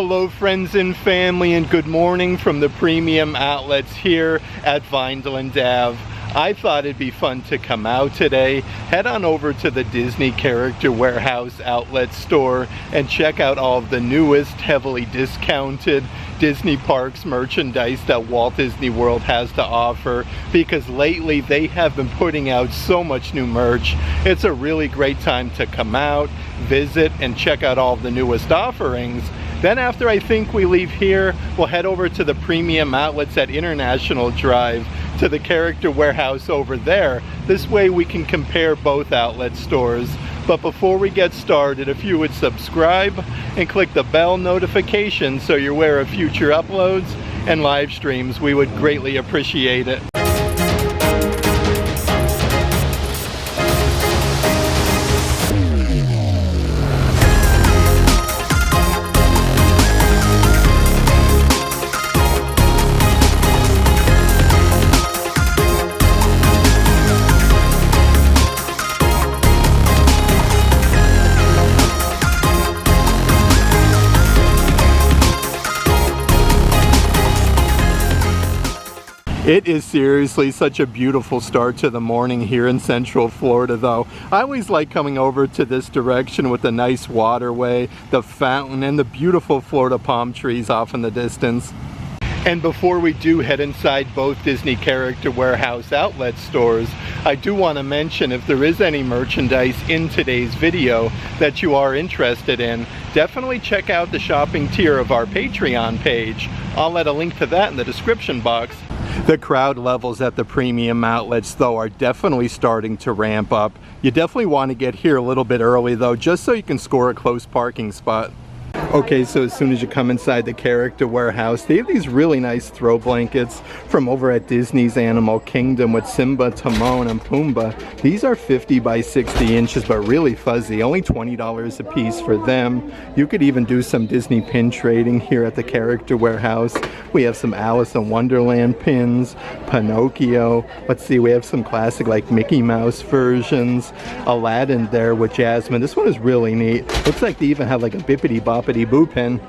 Hello friends and family, and good morning from the premium outlets here at Vineland Ave. I thought it'd be fun to come out today, head on over to the Disney Character Warehouse outlet store and check out all of the newest, heavily discounted Disney Parks merchandise that Walt Disney World has to offer, because lately they have been putting out so much new merch. It's a really great time to come out, visit, and check out all of the newest offerings. Then after I think we leave here, we'll head over to the premium outlets at International Drive to the Character Warehouse over there. This way we can compare both outlet stores. But before we get started, if you would subscribe and click the bell notification so you're aware of future uploads and live streams, we would greatly appreciate it. It is seriously such a beautiful start to the morning here in Central Florida though. I always like coming over to this direction with the nice waterway, the fountain, and the beautiful Florida palm trees off in the distance. And before we do head inside both Disney Character Warehouse outlet stores, I do want to mention, if there is any merchandise in today's video that you are interested in, definitely check out the shopping tier of our Patreon page. I'll add a link to that in the description box. The crowd levels at the premium outlets though are definitely starting to ramp up. You definitely want to get here a little bit early though, just so you can score a close parking spot. Okay, so as soon as you come inside the Character Warehouse, they have these really nice throw blankets from over at Disney's Animal Kingdom with Simba, Timon, and Pumbaa. These are 50 by 60 inches, but really fuzzy, only $20 a piece for them. You could even do some Disney pin trading here at the Character Warehouse. We have some Alice in Wonderland pins, Pinocchio. Let's see, we have some classic like Mickey Mouse versions, Aladdin there with Jasmine. This one is really neat. Looks like they even have like a Bippity Boppity Boo pin.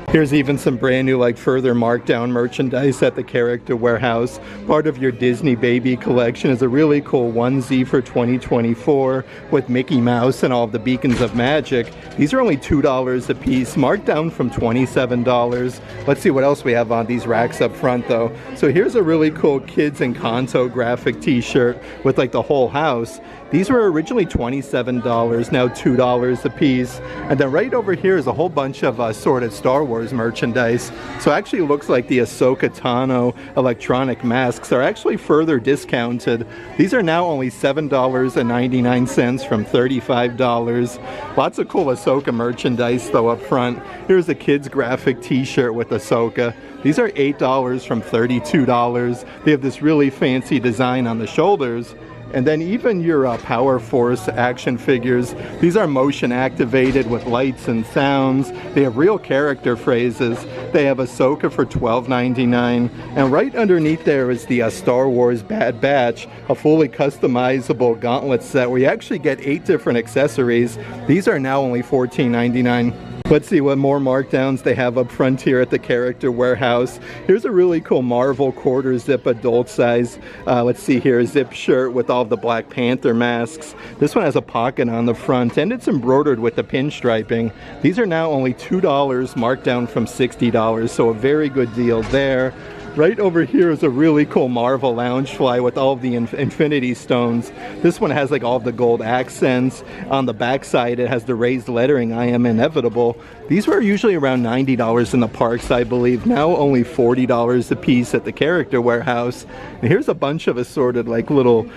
Here's even some brand new like further markdown merchandise at the Character Warehouse. Part of your Disney Baby collection is a really cool onesie for 2024 with Mickey Mouse and all of the beacons of magic. These are only $2 a piece, marked down from $27. Let's see what else we have on these racks up front though. So here's a really cool Kids Encanto graphic t-shirt with like the whole house. These were originally $27, now $2 a piece. And then right over here is a whole bunch of assorted Star Wars merchandise. So it actually looks like the Ahsoka Tano electronic masks are actually further discounted. These are now only $7.99 from $35. Lots of cool Ahsoka merchandise though up front. Here's a kid's graphic t-shirt with Ahsoka. These are $8 from $32. They have this really fancy design on the shoulders. And then even your Power Force action figures, these are motion activated with lights and sounds. They have real character phrases. They have Ahsoka for $12.99. And right underneath there is the Star Wars Bad Batch, a fully customizable gauntlet set where you actually get 8 different accessories. These are now only $14.99. Let's see what more markdowns they have up front here at the Character Warehouse. Here's a really cool Marvel quarter zip adult size, let's see here, zip shirt with all of the Black Panther masks. This one has a pocket on the front and it's embroidered with the pinstriping. These are now only $2, marked down from $60, so a very good deal there. Right over here is a really cool Marvel Loungefly with all of the Infinity Stones. This one has like all of the gold accents. On the back side it has the raised lettering, I am inevitable. These were usually around $90 in the parks, I believe. Now only $40 a piece at the Character Warehouse. And here's a bunch of assorted like little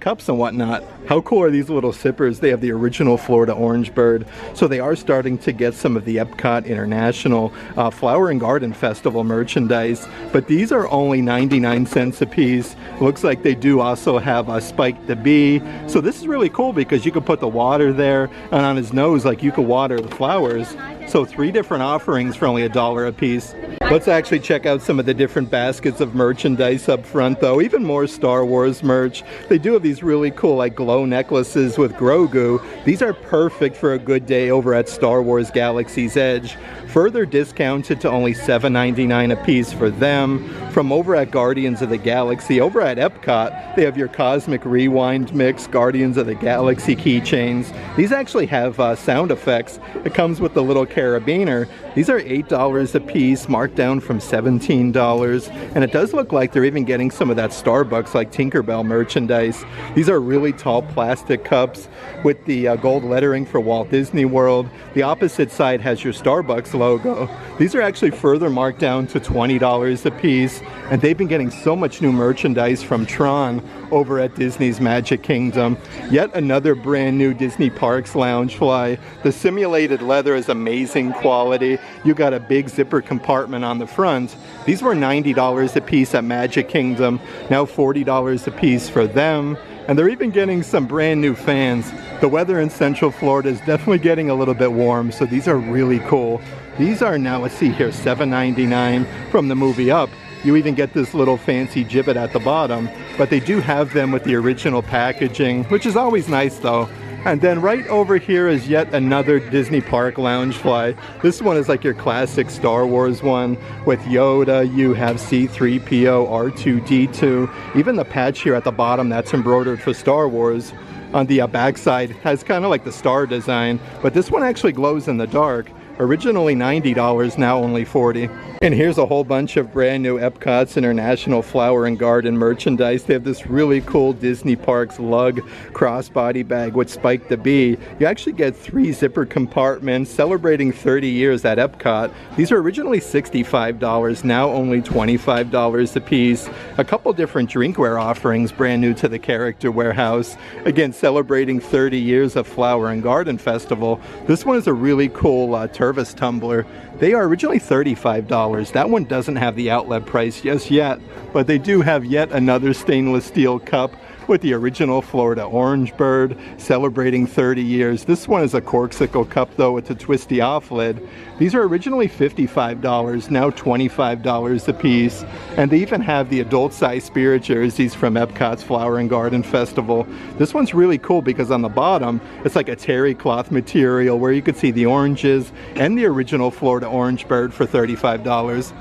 cups and whatnot. How cool are these little sippers? They have the original Florida Orange Bird. So they are starting to get some of the Epcot International Flower and Garden Festival merchandise, but these are only 99 cents a piece. Looks like they do also have Spike the Bee. So this is really cool because you could put the water there, and on his nose like you could water the flowers. So 3 different offerings for only $1 a piece. Let's actually check out some of the different baskets of merchandise up front though. Even more Star Wars merch. They do have these really cool like glow necklaces with Grogu. These are perfect for a good day over at Star Wars Galaxy's Edge. Further discounted to only $7.99 a piece for them. From over at Guardians of the Galaxy, over at Epcot, they have your Cosmic Rewind mix, Guardians of the Galaxy keychains. These actually have sound effects. It comes with the little carabiner. These are $8 a piece, marked down from $17. And it does look like they're even getting some of that Starbucks like Tinkerbell merchandise. These are really tall plastic cups with the gold lettering for Walt Disney World. The opposite side has your Starbucks logo. These are actually further marked down to $20 a piece. And they've been getting so much new merchandise from Tron over at Disney's Magic Kingdom. Yet another brand new Disney Parks Loungefly. The simulated leather is amazing quality. You got a big zipper compartment on the front. These were $90 a piece at Magic Kingdom. Now $40 a piece for them. And they're even getting some brand new fans. The weather in Central Florida is definitely getting a little bit warm, so these are really cool. These are now, let's see here, $7.99 from the movie Up. You even get this little fancy gibbet at the bottom, but they do have them with the original packaging, which is always nice though. And then right over here is yet another Disney Park Loungefly. This one is like your classic Star Wars one with Yoda. You have C-3PO, R2-D2. Even the patch here at the bottom that's embroidered for Star Wars on the backside has kind of like the star design, but this one actually glows in the dark. Originally $90, now only $40. And here's a whole bunch of brand new Epcot's International Flower and Garden merchandise. They have this really cool Disney Parks lug crossbody bag with Spike the Bee. You actually get 3 zipper compartments celebrating 30 years at Epcot. These were originally $65, now only $25 a piece. A couple different drinkware offerings brand new to the Character Warehouse. Again, celebrating 30 years of Flower and Garden Festival. This one is a really cool Tervis tumbler. They are originally $35. That one doesn't have the outlet price just yet, but they do have yet another stainless steel cup with the original Florida orange bird celebrating 30 years. This one is a corksicle cup though with a twisty off lid. These are originally $55, now $25 a piece. And they even have the adult size spirit jerseys from Epcot's Flower and Garden Festival. This one's really cool because on the bottom it's like a terry cloth material where you could see the oranges and the original Florida orange bird for $35.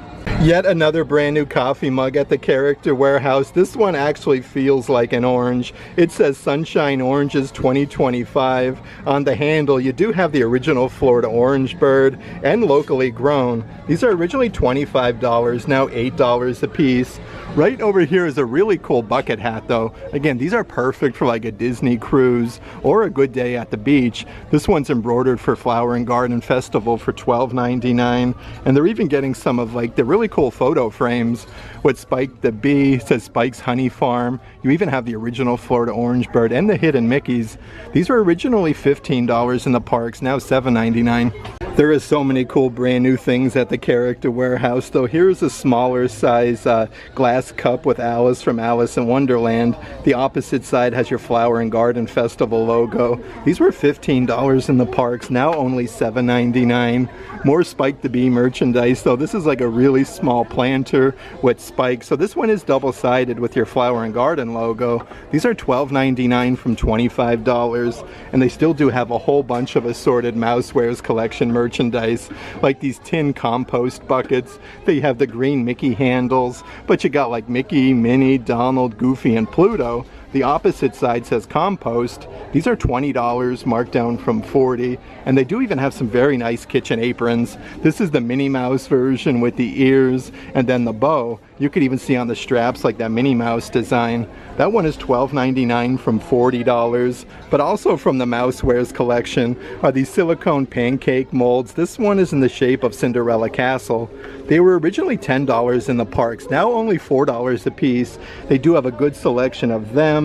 Yet another brand new coffee mug at the Character Warehouse. This one actually feels like an orange. It says Sunshine Oranges 2025. On the handle, you do have the original Florida orange bird and locally grown. These are originally $25, now $8 a piece. Right over here is a really cool bucket hat though. Again, these are perfect for like a Disney cruise or a good day at the beach. This one's embroidered for Flower and Garden Festival for $12.99. And they're even getting some of like the really cool photo frames with Spike the Bee. It says Spike's Honey Farm. You even have the original Florida orange bird and the hidden Mickeys. These were originally $15 in the parks, now $7.99. There is so many cool brand new things at the Character Warehouse though. Here's a smaller size glass cup with Alice from Alice in Wonderland. The opposite side has your Flower and Garden Festival logo. These were $15 in the parks, now only $7.99. More Spike the Bee merchandise though. This is like a really small planter with Spike. So this one is double-sided with your Flower and Garden logo. These are $12.99 from $25. And they still do have a whole bunch of assorted Mousewares collection merchandise, like these tin compost buckets. They have the green Mickey handles, but you got like Mickey, Minnie, Donald, Goofy, and Pluto. The opposite side says compost. These are $20, marked down from $40. And they do even have some very nice kitchen aprons. This is the Minnie Mouse version with the ears and then the bow. You could even see on the straps like that Minnie Mouse design. That one is $12.99 from $40. But also from the Mousewares collection are these silicone pancake molds. This one is in the shape of Cinderella Castle. They were originally $10 in the parks, now only $4 a piece. They do have a good selection of them.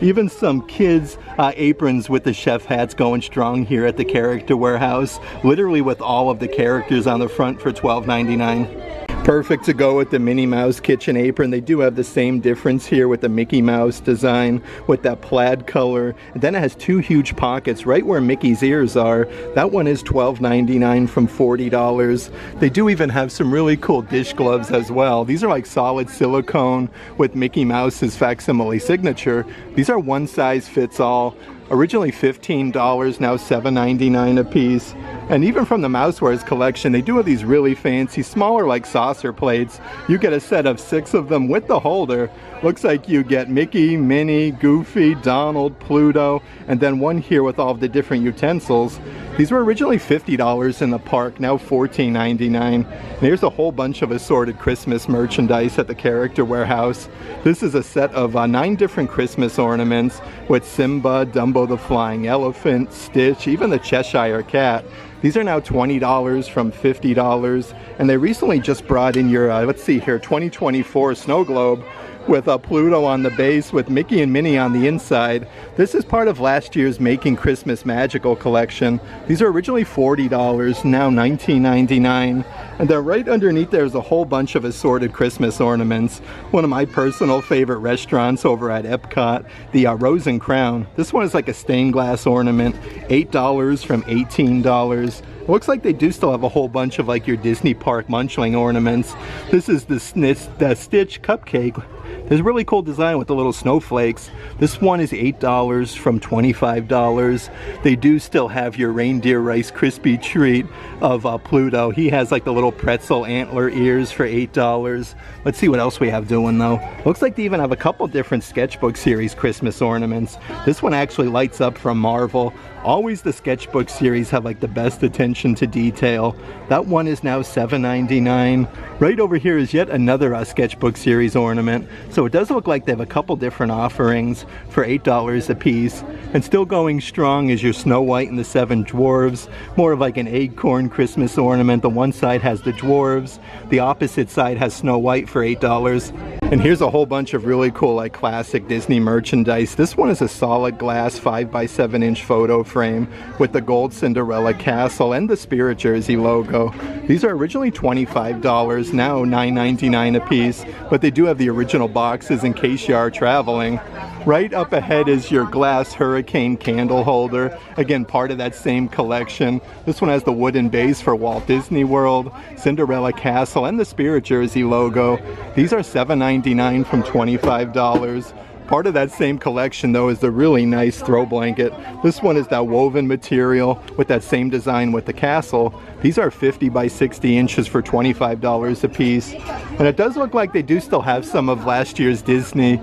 Even some kids aprons with the chef hats going strong here at the Character Warehouse, literally with all of the characters on the front for $12.99. Perfect to go with the Minnie Mouse kitchen apron. They do have the same difference here with the Mickey Mouse design with that plaid color. And then it has two huge pockets right where Mickey's ears are. That one is $12.99 from $40. They do even have some really cool dish gloves as well. These are like solid silicone with Mickey Mouse's facsimile signature. These are one size fits all. Originally $15, now $7.99 a piece. And even from the Mousewares collection, they do have these really fancy, smaller like saucer plates. You get a set of 6 of them with the holder. Looks like you get Mickey, Minnie, Goofy, Donald, Pluto, and then one here with all of the different utensils. These were originally $50 in the park, now $14.99. And here's a whole bunch of assorted Christmas merchandise at the Character Warehouse. This is a set of 9 different Christmas ornaments with Simba, Dumbo the Flying Elephant, Stitch, even the Cheshire Cat. These are now $20 from $50, and they recently just brought in your, let's see here, 2024 snow globe with Pluto on the base with Mickey and Minnie on the inside. This is part of last year's Making Christmas Magical collection. These are originally $40, now $19.99. And then right underneath there's a whole bunch of assorted Christmas ornaments. One of my personal favorite restaurants over at Epcot, the Rose and Crown. This one is like a stained glass ornament, $8 from $18. It looks like they do still have a whole bunch of like your Disney Park munchling ornaments. This is the Stitch cupcake. There's a really cool design with the little snowflakes. This one is $8 from $25. They do still have your reindeer Rice Krispie treat of Pluto. He has like the little pretzel antler ears for $8. Let's see what else we have doing though. Looks like they even have a couple different sketchbook series Christmas ornaments. This one actually lights up from Marvel. Always the sketchbook series have like the best attention to detail. That one is now $7.99. Right over here is yet another sketchbook series ornament. So it does look like they have a couple different offerings for $8 a piece. And still going strong is your Snow White and the Seven Dwarves. More of like an acorn Christmas ornament. The one side has the dwarves. The opposite side has Snow White for $8. And here's a whole bunch of really cool like classic Disney merchandise. This one is a solid glass 5x7 inch photo frame with the gold Cinderella castle and the Spirit Jersey logo. These are originally $25, now $9.99 a piece, but they do have the original boxes in case you are traveling. Right up ahead is your glass hurricane candle holder. Again, part of that same collection. This one has the wooden base for Walt Disney World, Cinderella Castle, and the Spirit Jersey logo. These are $7.99 from $25. Part of that same collection though is the really nice throw blanket. This one is that woven material with that same design with the castle. These are 50 by 60 inches for $25 a piece. And it does look like they do still have some of last year's Disney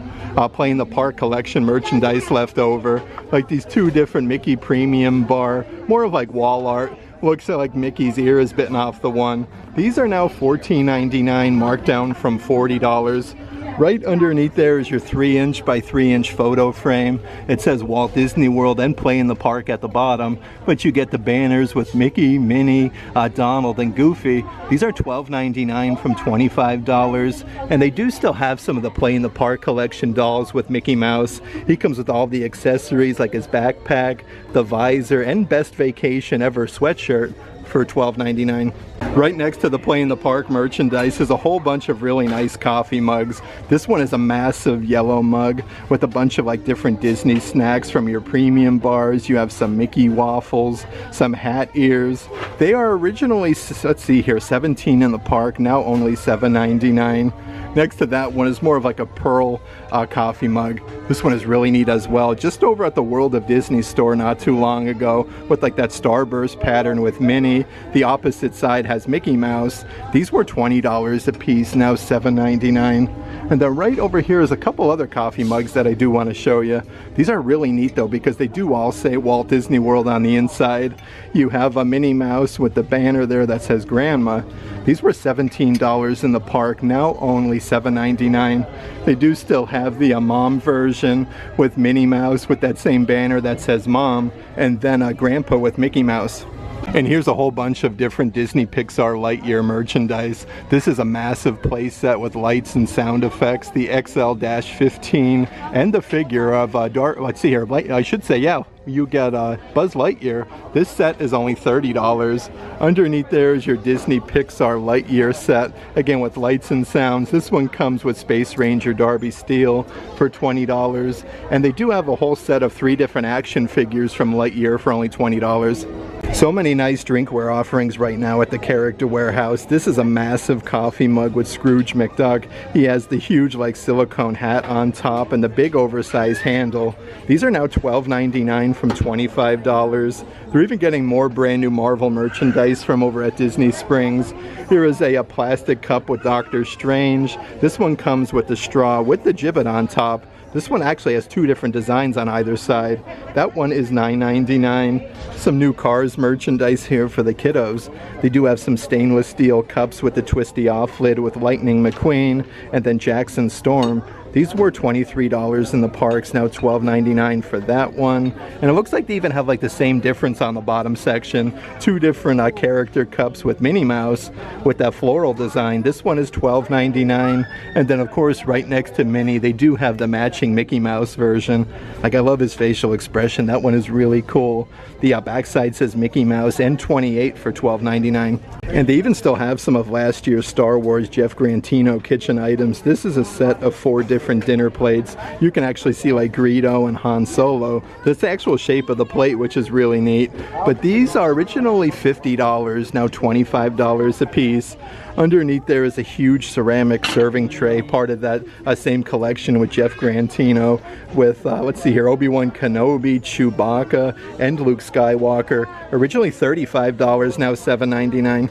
Play in the Park collection merchandise left over. Like these 2 different Mickey Premium Bar, more of like wall art. Looks like Mickey's ear is bitten off the one. These are now $14.99, marked down from $40. Right underneath there is your 3-inch by 3-inch photo frame. It says Walt Disney World and Play in the Park at the bottom, but you get the banners with Mickey, Minnie, Donald, and Goofy. These are $12.99 from $25, and they do still have some of the Play in the Park collection dolls with Mickey Mouse. He comes with all the accessories like his backpack, the visor, and Best Vacation Ever sweatshirt for $12.99. Right next to the Play in the Park merchandise is a whole bunch of really nice coffee mugs. This one is a massive yellow mug with a bunch of like different Disney snacks from your premium bars. You have some Mickey waffles, some hat ears. They are originally, let's see here, $17 in the park, now only $7.99. Next to that one is more of like a pearl coffee mug. This one is really neat as well. Just over at the World of Disney store not too long ago with like that starburst pattern with Minnie. The opposite side has Mickey Mouse. These were $20 a piece, now $7.99. And then right over here is a couple other coffee mugs that I do want to show you. These are really neat though because they do all say Walt Disney World on the inside. You have a Minnie Mouse with the banner there that says Grandma. These were $17 in the park, now only $7.99. They do still have the mom version with Minnie Mouse with that same banner that says Mom, and then Grandpa with Mickey Mouse. And here's a whole bunch of different Disney Pixar Lightyear merchandise. This is a massive play set with lights and sound effects, the XL-15, and the figure of let's see here, I should say, yeah, you get Buzz Lightyear. This set is only $30. Underneath there is your Disney Pixar Lightyear set, again with lights and sounds. This one comes with Space Ranger Darby Steel for $20. And they do have a whole set of 3 different action figures from Lightyear for only $20. So many nice drinkware offerings right now at the Character Warehouse. This is a massive coffee mug with Scrooge McDuck. He has the huge like silicone hat on top and the big oversized handle. These are now $12.99 from $25. They're even getting more brand new Marvel merchandise from over at Disney Springs. Here is a plastic cup with Doctor Strange. This one comes with the straw with the gibbet on top. This one actually has 2 different designs on either side. That one is $9.99. Some new Cars merchandise here for the kiddos. They do have some stainless steel cups with the twisty off lid with Lightning McQueen and then Jackson Storm. These were $23 in the parks, now $12.99 for that one. And it looks like they even have like the same difference on the bottom section. 2 different character cups with Minnie Mouse with that floral design. This one is $12.99. And then of course right next to Minnie, they do have the matching Mickey Mouse version. Like I love his facial expression. That one is really cool. The backside says Mickey Mouse and 28 for $12.99. And they even still have some of last year's Star Wars Jeff Grantino kitchen items. This is a set of 4 different dinner plates. You can actually see like Greedo and Han Solo. That's the actual shape of the plate, which is really neat. But these are originally $50, now $25 a piece. Underneath there is a huge ceramic serving tray, part of that same collection with Jeff Grantino with, let's see here, Obi-Wan Kenobi, Chewbacca, and Luke Skywalker. Originally $35, now $7.99.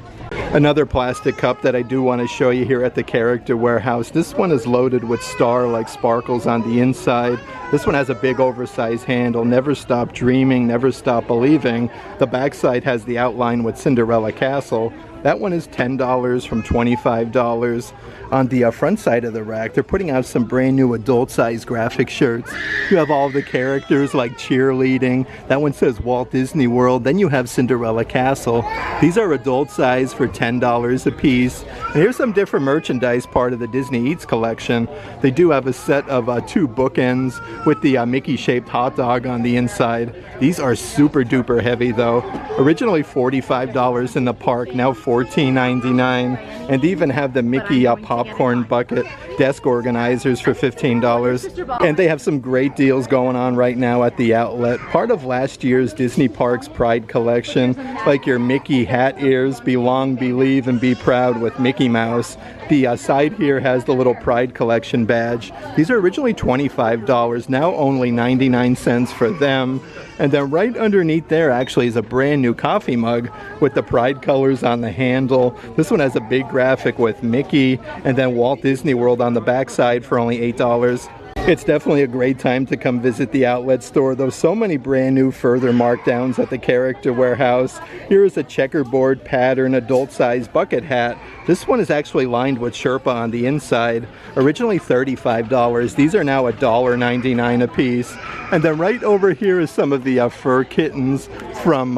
Another plastic cup that I do want to show you here at the Character Warehouse. This one is loaded with star-like sparkles on the inside. This one has a big oversized handle. Never stop dreaming, never stop believing. The backside has the outline with Cinderella Castle. That one is $10 from $25. On the front side of the rack, they're putting out some brand new adult-sized graphic shirts. You have all the characters like cheerleading. That one says Walt Disney World. Then you have Cinderella Castle. These are adult-sized for $10 a piece. And here's some different merchandise, part of the Disney Eats collection. They do have a set of 2 bookends with the Mickey-shaped hot dog on the inside. These are super duper heavy though. Originally $45 in the park, now $14.99. And they even have the Mickey popcorn bucket desk organizers for $15. And they have some great deals going on right now at the outlet. Part of last year's Disney Parks Pride collection, like your Mickey hat ears, Belong, Believe, and Be Proud with Mickey Mouse. The side here has the little Pride Collection badge. These are originally $25, now only 99 cents for them. And then right underneath there actually is a brand new coffee mug with the Pride colors on the handle. This one has a big graphic with Mickey and then Walt Disney World on the backside for only $8. It's definitely a great time to come visit the outlet store, though. So many brand new further markdowns at the Character Warehouse. Here is a checkerboard pattern adult-sized bucket hat. This one is actually lined with Sherpa on the inside. Originally $35. These are now $1.99 a piece. And then right over here is some of the fur kittens from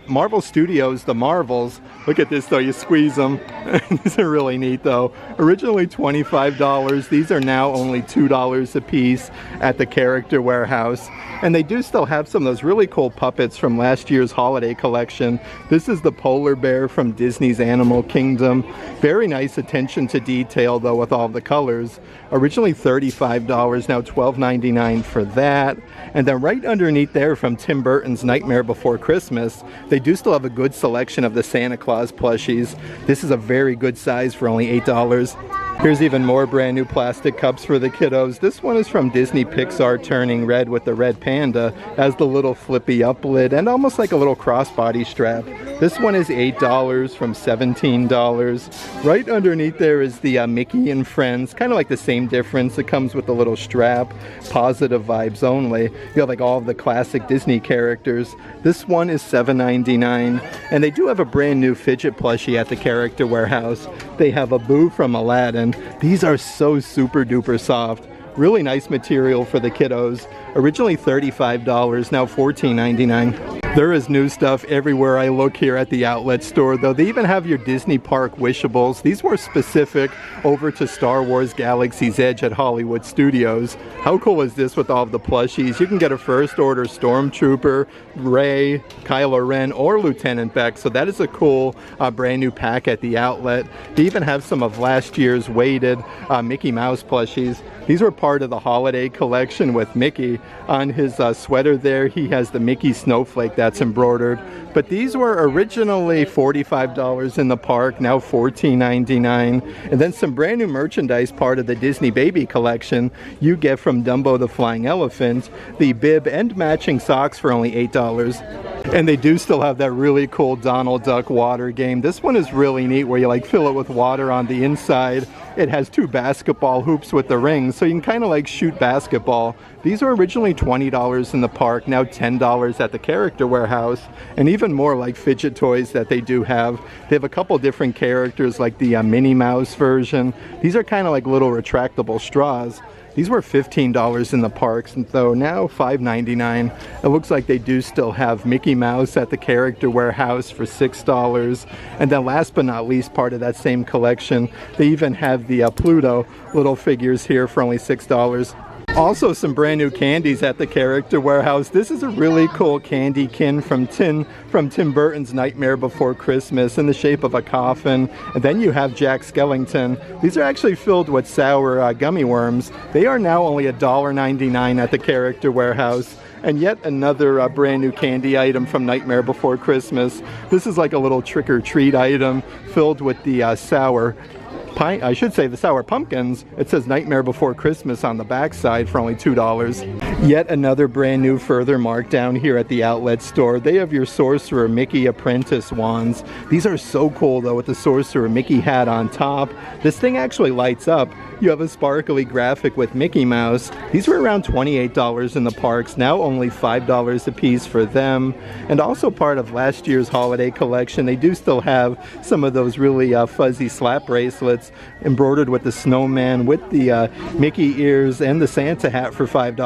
Marvel Studios, the Marvels. Look at this though, you squeeze them. These are really neat though. Originally $25. These are now only $2 a piece at the Character Warehouse. And they do still have some of those really cool puppets from last year's holiday collection. This is the polar bear from Disney's Animal Kingdom. Very nice attention to detail though with all the colors. Originally $35, now $12.99 for that. And then right underneath there from Tim Burton's Nightmare Before Christmas, they do still have a good selection of the Santa Claus plushies. This is a very good size for only $8. Here's even more brand new plastic cups for the kiddos. This one is from Disney Pixar Turning Red with the red panda. Has the little flippy up lid and almost like a little crossbody strap. This one is $8 from $17. Right underneath there is the Mickey and Friends. Kind of like the same difference. It comes with a little strap. Positive vibes only. You have like all of the classic Disney characters. This one is $7.99. And they do have a brand new fidget plushie at the Character Warehouse. They have a Boo from Aladdin. These are so super duper soft. Really nice material for the kiddos. Originally $35, now $14.99. There is new stuff everywhere I look here at the outlet store, though. They even have your Disney Park wishables. These were specific over to Star Wars Galaxy's Edge at Hollywood Studios. How cool is this with all of the plushies? You can get a First Order Stormtrooper, Rey, Kylo Ren, or Lieutenant Beck, so that is a cool brand new pack at the outlet. They even have some of last year's weighted Mickey Mouse plushies. These were part of the holiday collection with Mickey. On his sweater there, he has the Mickey snowflake that's embroidered. But these were originally $45 in the park, now $14.99. And then some brand new merchandise, part of the Disney Baby collection. You get from Dumbo the Flying Elephant, the bib and matching socks for only $8. And they do still have that really cool Donald Duck water game. This one is really neat where you like fill it with water on the inside. It has two basketball hoops with the rings, so you can kind of like shoot basketball. These were originally $20 in the park, now $10 at the Character Warehouse, and even more like fidget toys that they do have. They have a couple different characters like the Minnie Mouse version. These are kind of like little retractable straws. These were $15 in the parks, and though now $5.99. It looks like they do still have Mickey Mouse at the Character Warehouse for $6. And then last but not least, part of that same collection, they even have the Pluto little figures here for only $6. Also some brand new candies at the Character Warehouse. This is a really cool candy tin from Tim Burton's Nightmare Before Christmas in the shape of a coffin. And then you have Jack Skellington. These are actually filled with sour gummy worms. They are now only $1.99 at the Character Warehouse. And yet another brand new candy item from Nightmare Before Christmas. This is like a little trick-or-treat item filled with the the sour pumpkins. It says Nightmare Before Christmas on the backside for only $2. Yet another brand new further markdown here at the outlet store. They have your Sorcerer Mickey Apprentice wands. These are so cool though with the Sorcerer Mickey hat on top. This thing actually lights up. You have a sparkly graphic with Mickey Mouse. These were around $28 in the parks, now only $5 a piece for them. And also part of last year's holiday collection, they do still have some of those really fuzzy slap bracelets embroidered with the snowman, with the Mickey ears, and the Santa hat for $5.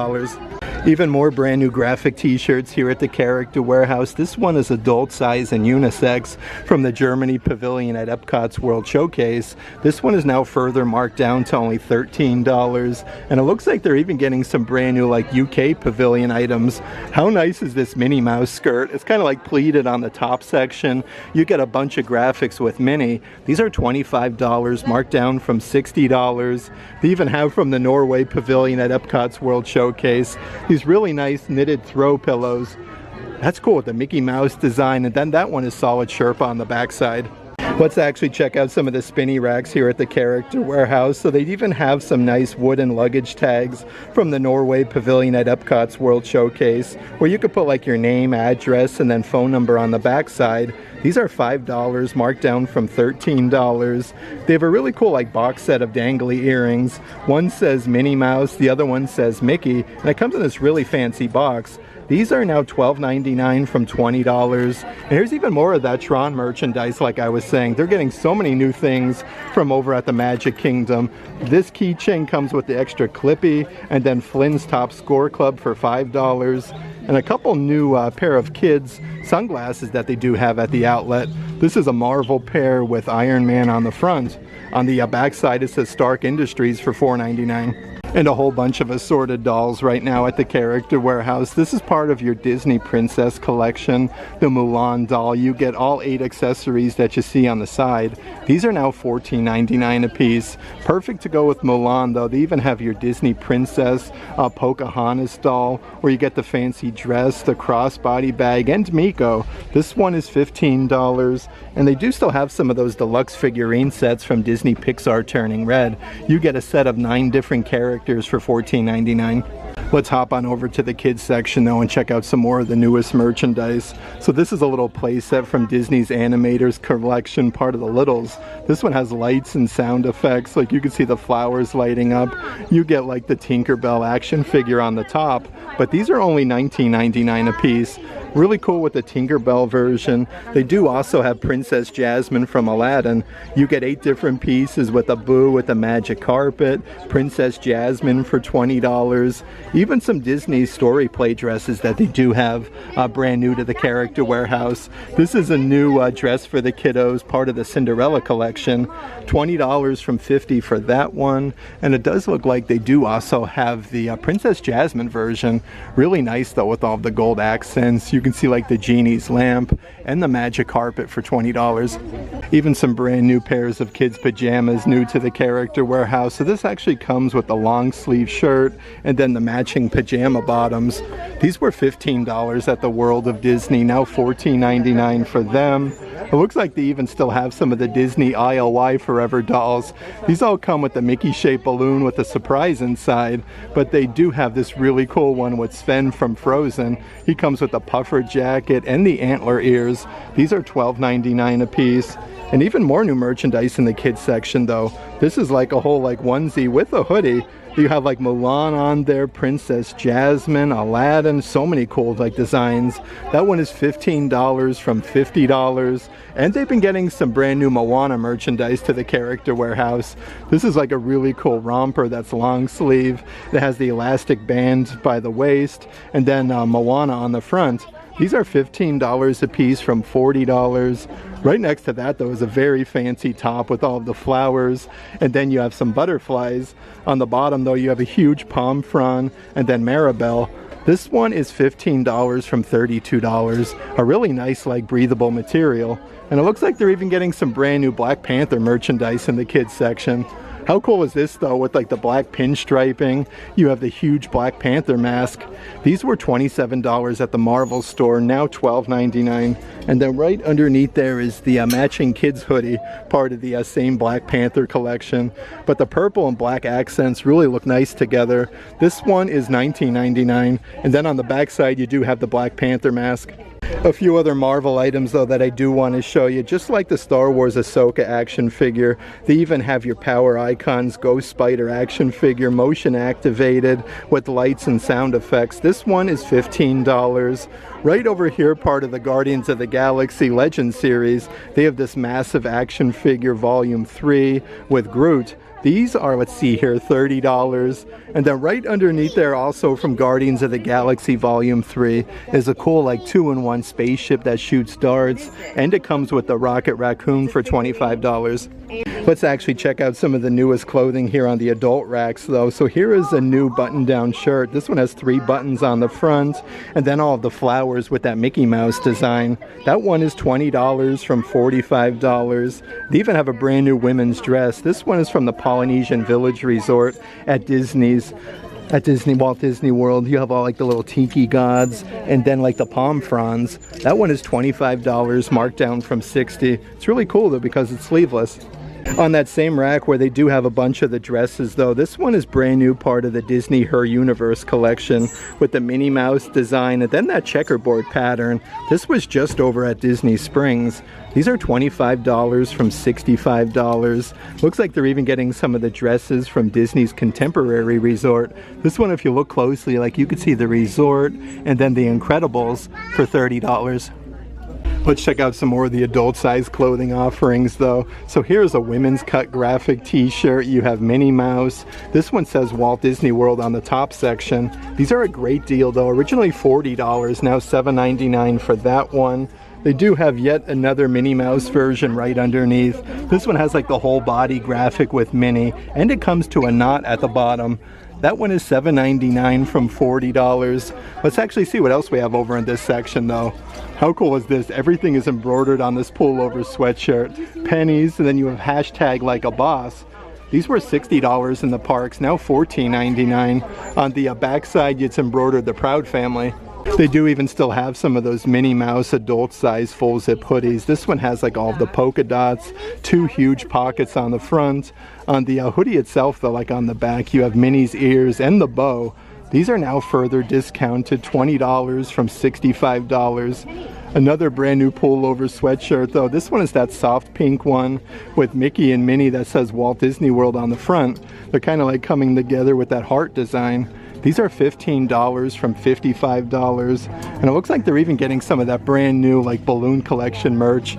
Even more brand new graphic t-shirts here at the Character Warehouse. This one is adult size and unisex from the Germany Pavilion at Epcot's World Showcase. This one is now further marked down to only $13. And it looks like they're even getting some brand new like UK Pavilion items. How nice is this Minnie Mouse skirt? It's kind of like pleated on the top section. You get a bunch of graphics with Minnie. These are $25, marked down from $60. They even have from the Norway Pavilion at Epcot's World Showcase these really nice knitted throw pillows. That's cool with the Mickey Mouse design, and then that one is solid Sherpa on the backside. Let's actually check out some of the spinny racks here at the Character Warehouse. So they even have some nice wooden luggage tags from the Norway Pavilion at Epcot's World Showcase, where you could put like your name, address, and then phone number on the backside. These are $5, marked down from $13. They have a really cool like box set of dangly earrings. One says Minnie Mouse, the other one says Mickey, and it comes in this really fancy box. These are now $12.99 from $20. And here's even more of that Tron merchandise like I was saying. They're getting so many new things from over at the Magic Kingdom. This keychain comes with the extra clippy, and then Flynn's Top Score Club for $5. And a couple new pair of kids sunglasses that they do have at the outlet. This is a Marvel pair with Iron Man on the front. On the backside it says Stark Industries for $4.99. And a whole bunch of assorted dolls right now at the Character Warehouse. This is part of your Disney Princess collection, the Mulan doll. You get all 8 accessories that you see on the side. These are now $14.99 a piece. Perfect to go with Mulan though. They even have your Disney Princess Pocahontas doll, where you get the fancy dress, the crossbody bag, and Miko. This one is $15. And they do still have some of those deluxe figurine sets from Disney Pixar Turning Red. You get a set of 9 different characters for $14.99. Let's hop on over to the kids section though and check out some more of the newest merchandise. So this is a little play set from Disney's Animators collection, part of the Littles. This one has lights and sound effects, like you can see the flowers lighting up. You get like the Tinkerbell action figure on the top, but these are only $19.99 a piece. Really cool with the Tinkerbell version. They do also have Princess Jasmine from Aladdin. You get 8 different pieces with a Boo with the magic carpet, Princess Jasmine for $20. Even some Disney story play dresses that they do have brand new to the character warehouse. This is a new dress for the kiddos, part of the Cinderella collection. $20 from $50 for that one. And it does look like they do also have the Princess Jasmine version. Really nice though with all the gold accents. You can see like the genie's lamp and the magic carpet for $20. Even some brand new pairs of kids pajamas new to the character warehouse. So this actually comes with the long sleeve shirt and then the matching pajama bottoms. These were $15 at the World of Disney, now $14.99 for them. It looks like they even still have some of the Disney ILY Forever dolls. These all come with the Mickey shaped balloon with a surprise inside, but they do have this really cool one with Sven from Frozen. He comes with the puffer jacket and the antler ears. These are $12.99 a piece. And even more new merchandise in the kids section though. This is like a whole like onesie with a hoodie. You have like Mulan on there, Princess Jasmine, Aladdin, so many cool like designs. That one is $15 from $50. And they've been getting some brand new Moana merchandise to the character warehouse. This is like a really cool romper that's long sleeve. It has the elastic band by the waist and then Moana on the front. These are $15 a piece from $40. Right next to that though is a very fancy top with all of the flowers, and then you have some butterflies. On the bottom though you have a huge palm frond and then Maribel. This one is $15 from $32. A really nice like breathable material. And it looks like they're even getting some brand new Black Panther merchandise in the kids section. How cool is this though with like the black pinstriping? You have the huge Black Panther mask. These were $27 at the Marvel store, now $12.99. And then right underneath there is the matching kids hoodie, part of the same Black Panther collection. But the purple and black accents really look nice together. This one is $19.99. And then on the back side you do have the Black Panther mask. A few other Marvel items though that I do want to show you, just like the Star Wars Ahsoka action figure. They even have your Power Icons Ghost Spider action figure, motion activated with lights and sound effects. This one is $15. Right over here, part of the Guardians of the Galaxy Legend series, they have this massive action figure volume 3 with Groot. These are, let's see here, $30. And then right underneath there also from Guardians of the Galaxy Volume 3 is a cool like 2-in-1 spaceship that shoots darts, and it comes with the Rocket Raccoon for $25. Let's actually check out some of the newest clothing here on the adult racks though. So here is a new button-down shirt. This one has 3 buttons on the front and then all of the flowers with that Mickey Mouse design. That one is $20 from $45. They even have a brand new women's dress. This one is from the Polynesian Village Resort at Walt Disney World. You have all like the little tiki gods and then like the palm fronds. That one is $25, marked down from $60. It's really cool though because it's sleeveless. On that same rack where they do have a bunch of the dresses though, this one is brand new, part of the Disney Her Universe collection with the Minnie Mouse design and then that checkerboard pattern. This was just over at Disney Springs. These are $25 from $65. Looks like they're even getting some of the dresses from Disney's Contemporary Resort. This one, if you look closely, like you could see the resort and then the Incredibles for $30. Let's check out some more of the adult size clothing offerings though. So here's a women's cut graphic t-shirt. You have Minnie Mouse. This one says Walt Disney World on the top section. These are a great deal though. Originally $40, now $7.99 for that one. They do have yet another Minnie Mouse version right underneath. This one has like the whole body graphic with Minnie, and it comes to a knot at the bottom. That one is $7.99 from $40. Let's actually see what else we have over in this section though. How cool is this? Everything is embroidered on this pullover sweatshirt. Pennies, and then you have hashtag like a boss. These were $60 in the parks, now $14.99. On the backside, it's embroidered the Proud Family. They do even still have some of those Minnie Mouse adult size full zip hoodies. This one has like all of the polka dots, 2 huge pockets on the front. On the hoodie itself though, like on the back, you have Minnie's ears and the bow. These are now further discounted, $20 from $65. Another brand new pullover sweatshirt though. This one is that soft pink one with Mickey and Minnie that says Walt Disney World on the front. They're kind of like coming together with that heart design. These are $15 from $55. And it looks like they're even getting some of that brand new like balloon collection merch.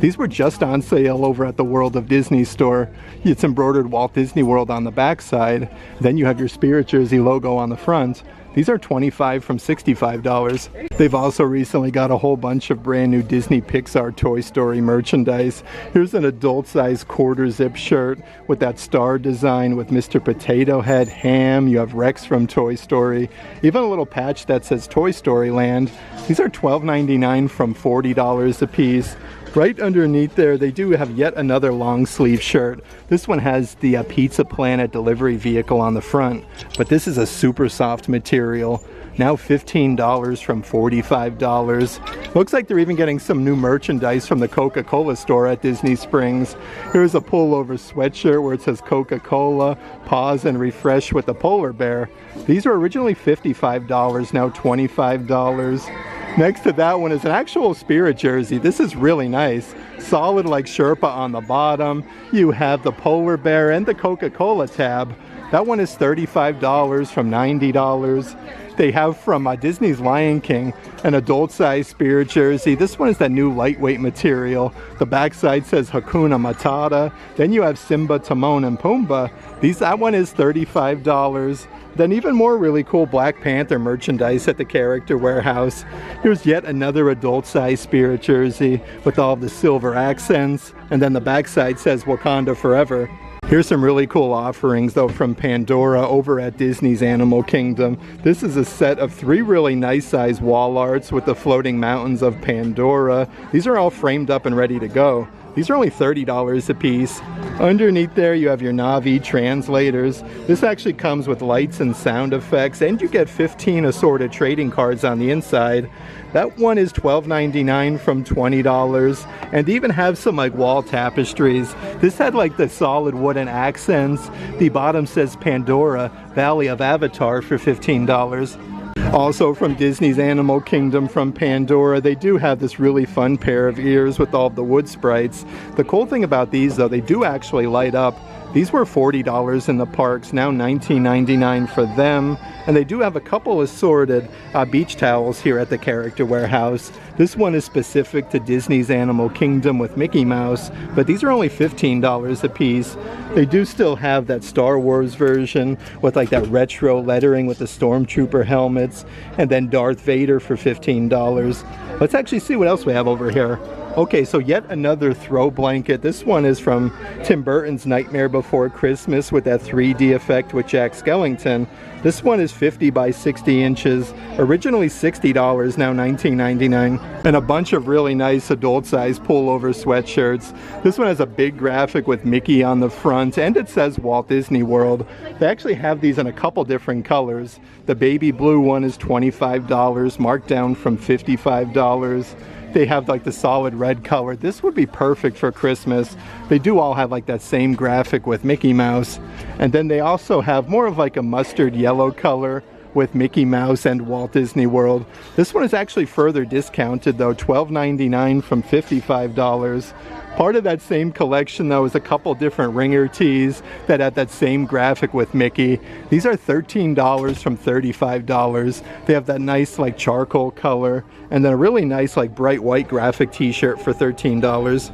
These were just on sale over at the World of Disney store. It's embroidered Walt Disney World on the back side. Then you have your Spirit Jersey logo on the front. These are $25 from $65. They've also recently got a whole bunch of brand new Disney Pixar Toy Story merchandise. Here's an adult size quarter zip shirt with that star design with Mr. Potato Head, Ham. You have Rex from Toy Story. Even a little patch that says Toy Story Land. These are $12.99 from $40 a piece. Right underneath there, they do have yet another long sleeve shirt. This one has the Pizza Planet delivery vehicle on the front, but this is a super soft material. Now $15 from $45. Looks like they're even getting some new merchandise from the Coca-Cola store at Disney Springs. Here's a pullover sweatshirt where it says Coca-Cola, pause and refresh with the polar bear. These were originally $55, now $25. Next to that one is an actual Spirit jersey. This is really nice. Solid like Sherpa on the bottom. You have the polar bear and the Coca-Cola tab. That one is $35 from $90. They have from Disney's Lion King an adult size Spirit jersey. This one is that new lightweight material. The backside says Hakuna Matata. Then you have Simba, Timon, and Pumbaa. That one is $35. Then even more really cool Black Panther merchandise at the Character Warehouse. Here's yet another adult size Spirit jersey with all the silver accents. And then the backside says Wakanda Forever. Here's some really cool offerings though from Pandora over at Disney's Animal Kingdom. This is a set of 3 really nice size wall arts with the floating mountains of Pandora. These are all framed up and ready to go. These are only $30 a piece. Underneath there you have your Navi translators. This actually comes with lights and sound effects, and you get 15 assorted trading cards on the inside. That one is $12.99 from $20, and they even have some like wall tapestries. This had like the solid wooden accents. The bottom says Pandora, Valley of Avatar for $15. Also from Disney's Animal Kingdom from Pandora, they do have this really fun pair of ears with all the wood sprites. The cool thing about these though, they do actually light up. These were $40 in the parks, now $19.99 for them. And they do have a couple assorted beach towels here at the Character Warehouse. This one is specific to Disney's Animal Kingdom with Mickey Mouse, but these are only $15 a piece. They do still have that Star Wars version with like that retro lettering with the Stormtrooper helmets, and then Darth Vader for $15. Let's actually see what else we have over here. Okay, so yet another throw blanket. This one is from Tim Burton's Nightmare Before Christmas with that 3D effect with Jack Skellington. This one is 50 by 60 inches, originally $60, now $19.99. And a bunch of really nice adult-sized pullover sweatshirts. This one has a big graphic with Mickey on the front, and it says Walt Disney World. They actually have these in a couple different colors. The baby blue one is $25, marked down from $55. They have like the solid red color. This would be perfect for Christmas. They do all have like that same graphic with Mickey Mouse. And then they also have more of like a mustard yellow color with Mickey Mouse and Walt Disney World. This one is actually further discounted though, $12.99 from $55. Part of that same collection though is a couple different ringer tees that have that same graphic with Mickey. These are $13 from $35. They have that nice like charcoal color, and then a really nice like bright white graphic t-shirt for $13.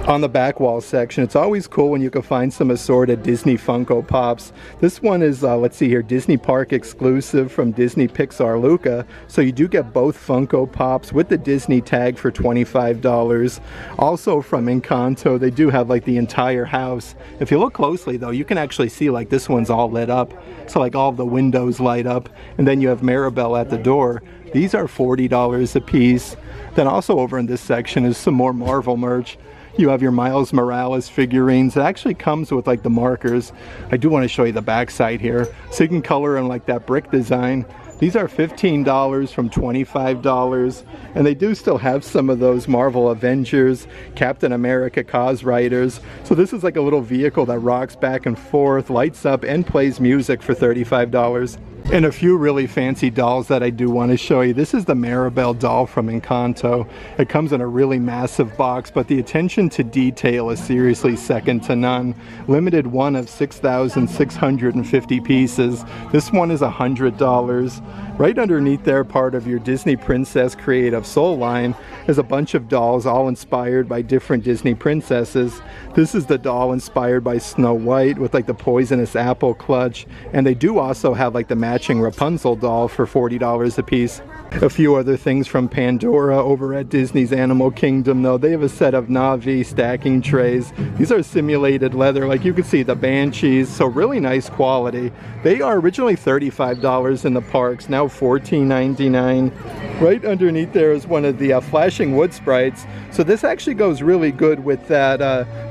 On the back wall section, it's always cool when you can find some assorted Disney Funko Pops. This one is, let's see here, Disney Park exclusive from Disney Pixar Luca. So you do get both Funko Pops with the Disney tag for $25. Also from Encanto, they do have like the entire house. If you look closely though, you can actually see like this one's all lit up. So like all the windows light up, and then you have Maribel at the door. These are $40 a piece. Then also over in this section is some more Marvel merch. You have your Miles Morales figurines. It actually comes with like the markers. I do want to show you the back side here, so you can color in like that brick design. These are $15 from $25, and they do still have some of those Marvel Avengers, Captain America Cause Riders. So this is like a little vehicle that rocks back and forth, lights up, and plays music for $35. And a few really fancy dolls that I do want to show you. This is the Maribel doll from Encanto. It comes in a really massive box, but the attention to detail is seriously second to none. Limited one of 6,650 pieces. This one is $100. Right underneath there, part of your Disney Princess Creative Soul line, is a bunch of dolls all inspired by different Disney princesses. This is the doll inspired by Snow White with like the poisonous apple clutch, and they do also have like the matching Rapunzel doll for $40 a piece. A few other things from Pandora over at Disney's Animal Kingdom though. They have a set of Na'vi stacking trays. These are simulated leather, like you can see the Banshees, so really nice quality. They are originally $35 in the parks, now $14.99. Right underneath there is one of the flashing wood sprites. So this actually goes really good with that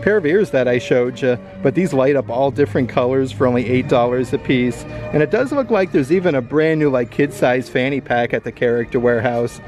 pair of ears that I showed you. But these light up all different colors for only $8 a piece. And it does look like there's even a brand new like kid-size fanny pack at the Character Warehouse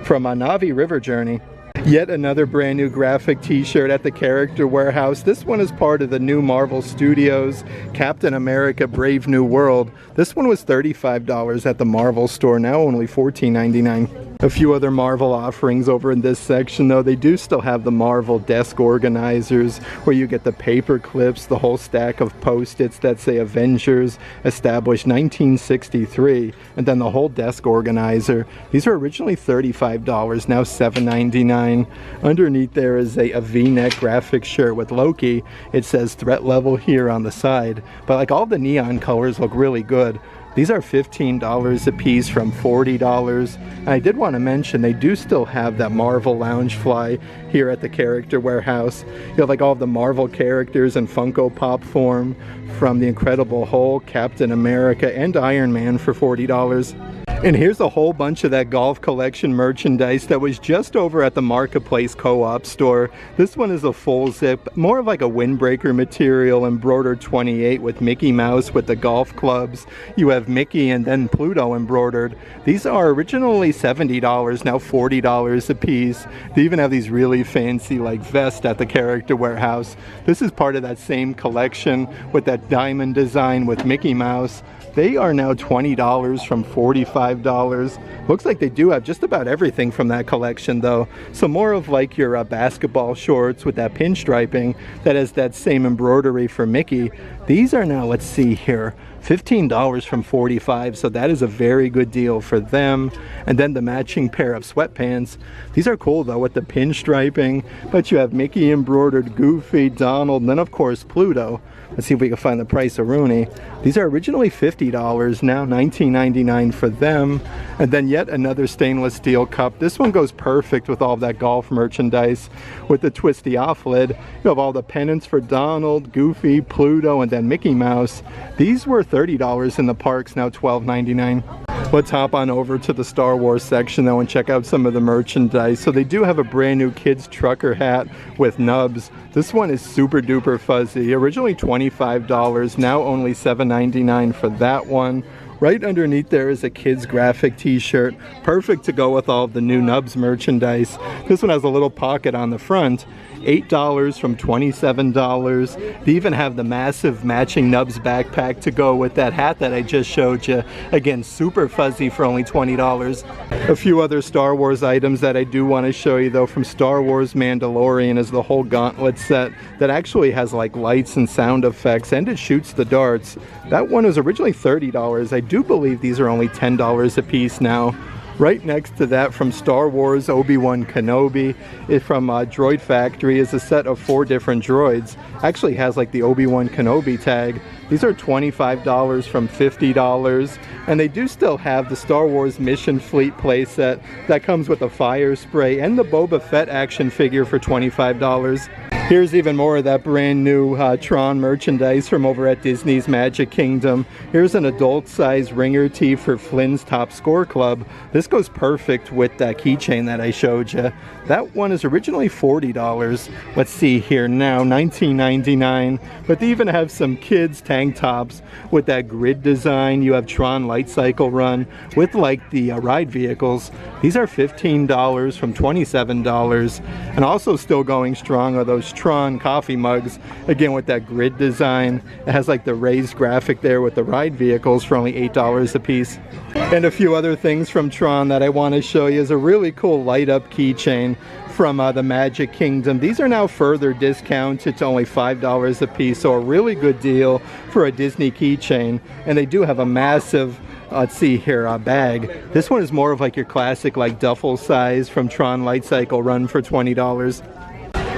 from Na'vi River Journey. Yet another brand new graphic t-shirt at the Character Warehouse. This one is part of the new Marvel Studios Captain America Brave New World. This one was $35 at the Marvel store, now only $14.99. A few other Marvel offerings over in this section though. They do still have the Marvel desk organizers where you get the paper clips, the whole stack of post-its that say Avengers established 1963, and then the whole desk organizer. These are originally $35, now $7.99. Underneath there is a V-neck graphic shirt with Loki. It says threat level here on the side, but like all the neon colors look really good. These are $15 a piece from $40. And I did want to mention they do still have that Marvel Loungefly here at the Character Warehouse. You have like all of the Marvel characters in Funko Pop form from the Incredible Hulk, Captain America, and Iron Man for $40. And here's a whole bunch of that golf collection merchandise that was just over at the Marketplace Co-op store. This one is a full zip, more of like a windbreaker material, embroidered 28 with Mickey Mouse with the golf clubs. You have Mickey and then Pluto embroidered. These are originally $70, now $40 a piece. They even have these really fancy like vests at the Character Warehouse. This is part of that same collection with that diamond design with Mickey Mouse. They are now $20 from $45. Looks like they do have just about everything from that collection though. So more of like your basketball shorts with that pinstriping that has that same embroidery for Mickey. These are now, let's see here, $15 from $45, so that is a very good deal for them. And then the matching pair of sweatpants. These are cool though with the pinstriping, but you have Mickey embroidered, Goofy, Donald, and then of course Pluto. Let's see if we can find the price of Rooney. These are originally $50, now $19.99 for them. And then yet another stainless steel cup. This one goes perfect with all of that golf merchandise with the twisty off lid. You have all the pennants for Donald, Goofy, Pluto, and then Mickey Mouse. These were $30 in the parks, now $12.99. Let's hop on over to the Star Wars section though and check out some of the merchandise. So they do have a brand new kids trucker hat with nubs. This one is super duper fuzzy. Originally $25, now only $7.99 for that one. Right underneath there is a kid's graphic t-shirt, perfect to go with all of the new Nubs merchandise. This one has a little pocket on the front. $8 from $27. They even have the massive matching Nubs backpack to go with that hat that I just showed you. Again, super fuzzy for only $20. A few other Star Wars items that I do want to show you though from Star Wars Mandalorian is the whole gauntlet set that actually has like lights and sound effects, and it shoots the darts. That one was originally $30. I do believe these are only $10 a piece now. Right next to that from Star Wars Obi-Wan Kenobi from Droid Factory is a set of 4 different droids. Actually has like the Obi-Wan Kenobi tag. These are $25 from $50, and they do still have the Star Wars Mission Fleet playset that comes with a fire spray and the Boba Fett action figure for $25. Here's even more of that brand new Tron merchandise from over at Disney's Magic Kingdom. Here's an adult size ringer tee for Flynn's Top Score Club. This goes perfect with that keychain that I showed you. That one is originally $40. Let's see here now, $19.99. But they even have some kids tank tops with that grid design. You have Tron Light Cycle Run with like the ride vehicles. These are $15 from $27. And also still going strong are those Tron coffee mugs, again with that grid design. It has like the raised graphic there with the ride vehicles for only $8 a piece. And a few other things from Tron that I want to show you is a really cool light up keychain from the Magic Kingdom. These are now further discounted to only $5 a piece, so a really good deal for a Disney keychain. And they do have a massive, let's see here, bag. This one is more of like your classic like duffel size from Tron Light Cycle Run for $20.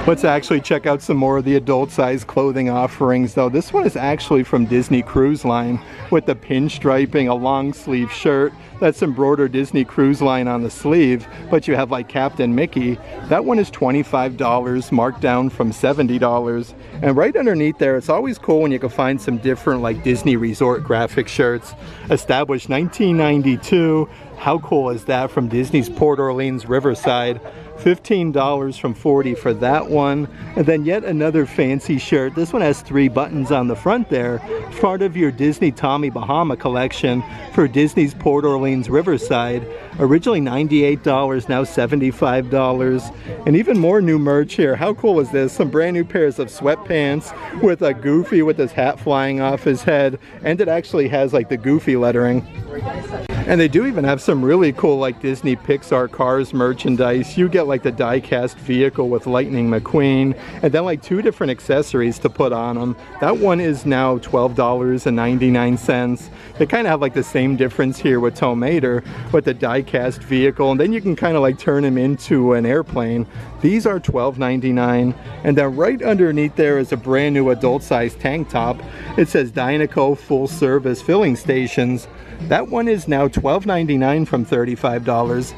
Let's actually check out some more of the adult size clothing offerings though. This one is actually from Disney Cruise Line with the pinstriping, a long sleeve shirt. That's embroidered Disney Cruise Line on the sleeve, but you have like Captain Mickey. That one is $25, marked down from $70. And right underneath there, it's always cool when you can find some different like Disney Resort graphic shirts. Established 1992. How cool is that, from Disney's Port Orleans Riverside? $15 from $40 for that one. And then yet another fancy shirt. This one has 3 buttons on the front there. Part of your Disney Tommy Bahama collection for Disney's Port Orleans Riverside. Originally $98, now $75. And even more new merch here. How cool is this? Some brand new pairs of sweatpants with a Goofy with his hat flying off his head. And it actually has like the Goofy lettering. And they do even have some really cool like Disney Pixar Cars merchandise. You get like the die-cast vehicle with Lightning McQueen, and then like 2 different accessories to put on them. That one is now $12.99. They kind of have like the same difference here with Tow Mater with the die-cast vehicle, and then you can kind of like turn him into an airplane. These are $12.99. And then right underneath there is a brand new adult size tank top. It says Dynaco Full Service Filling Stations. That one is now $12.99 from $35.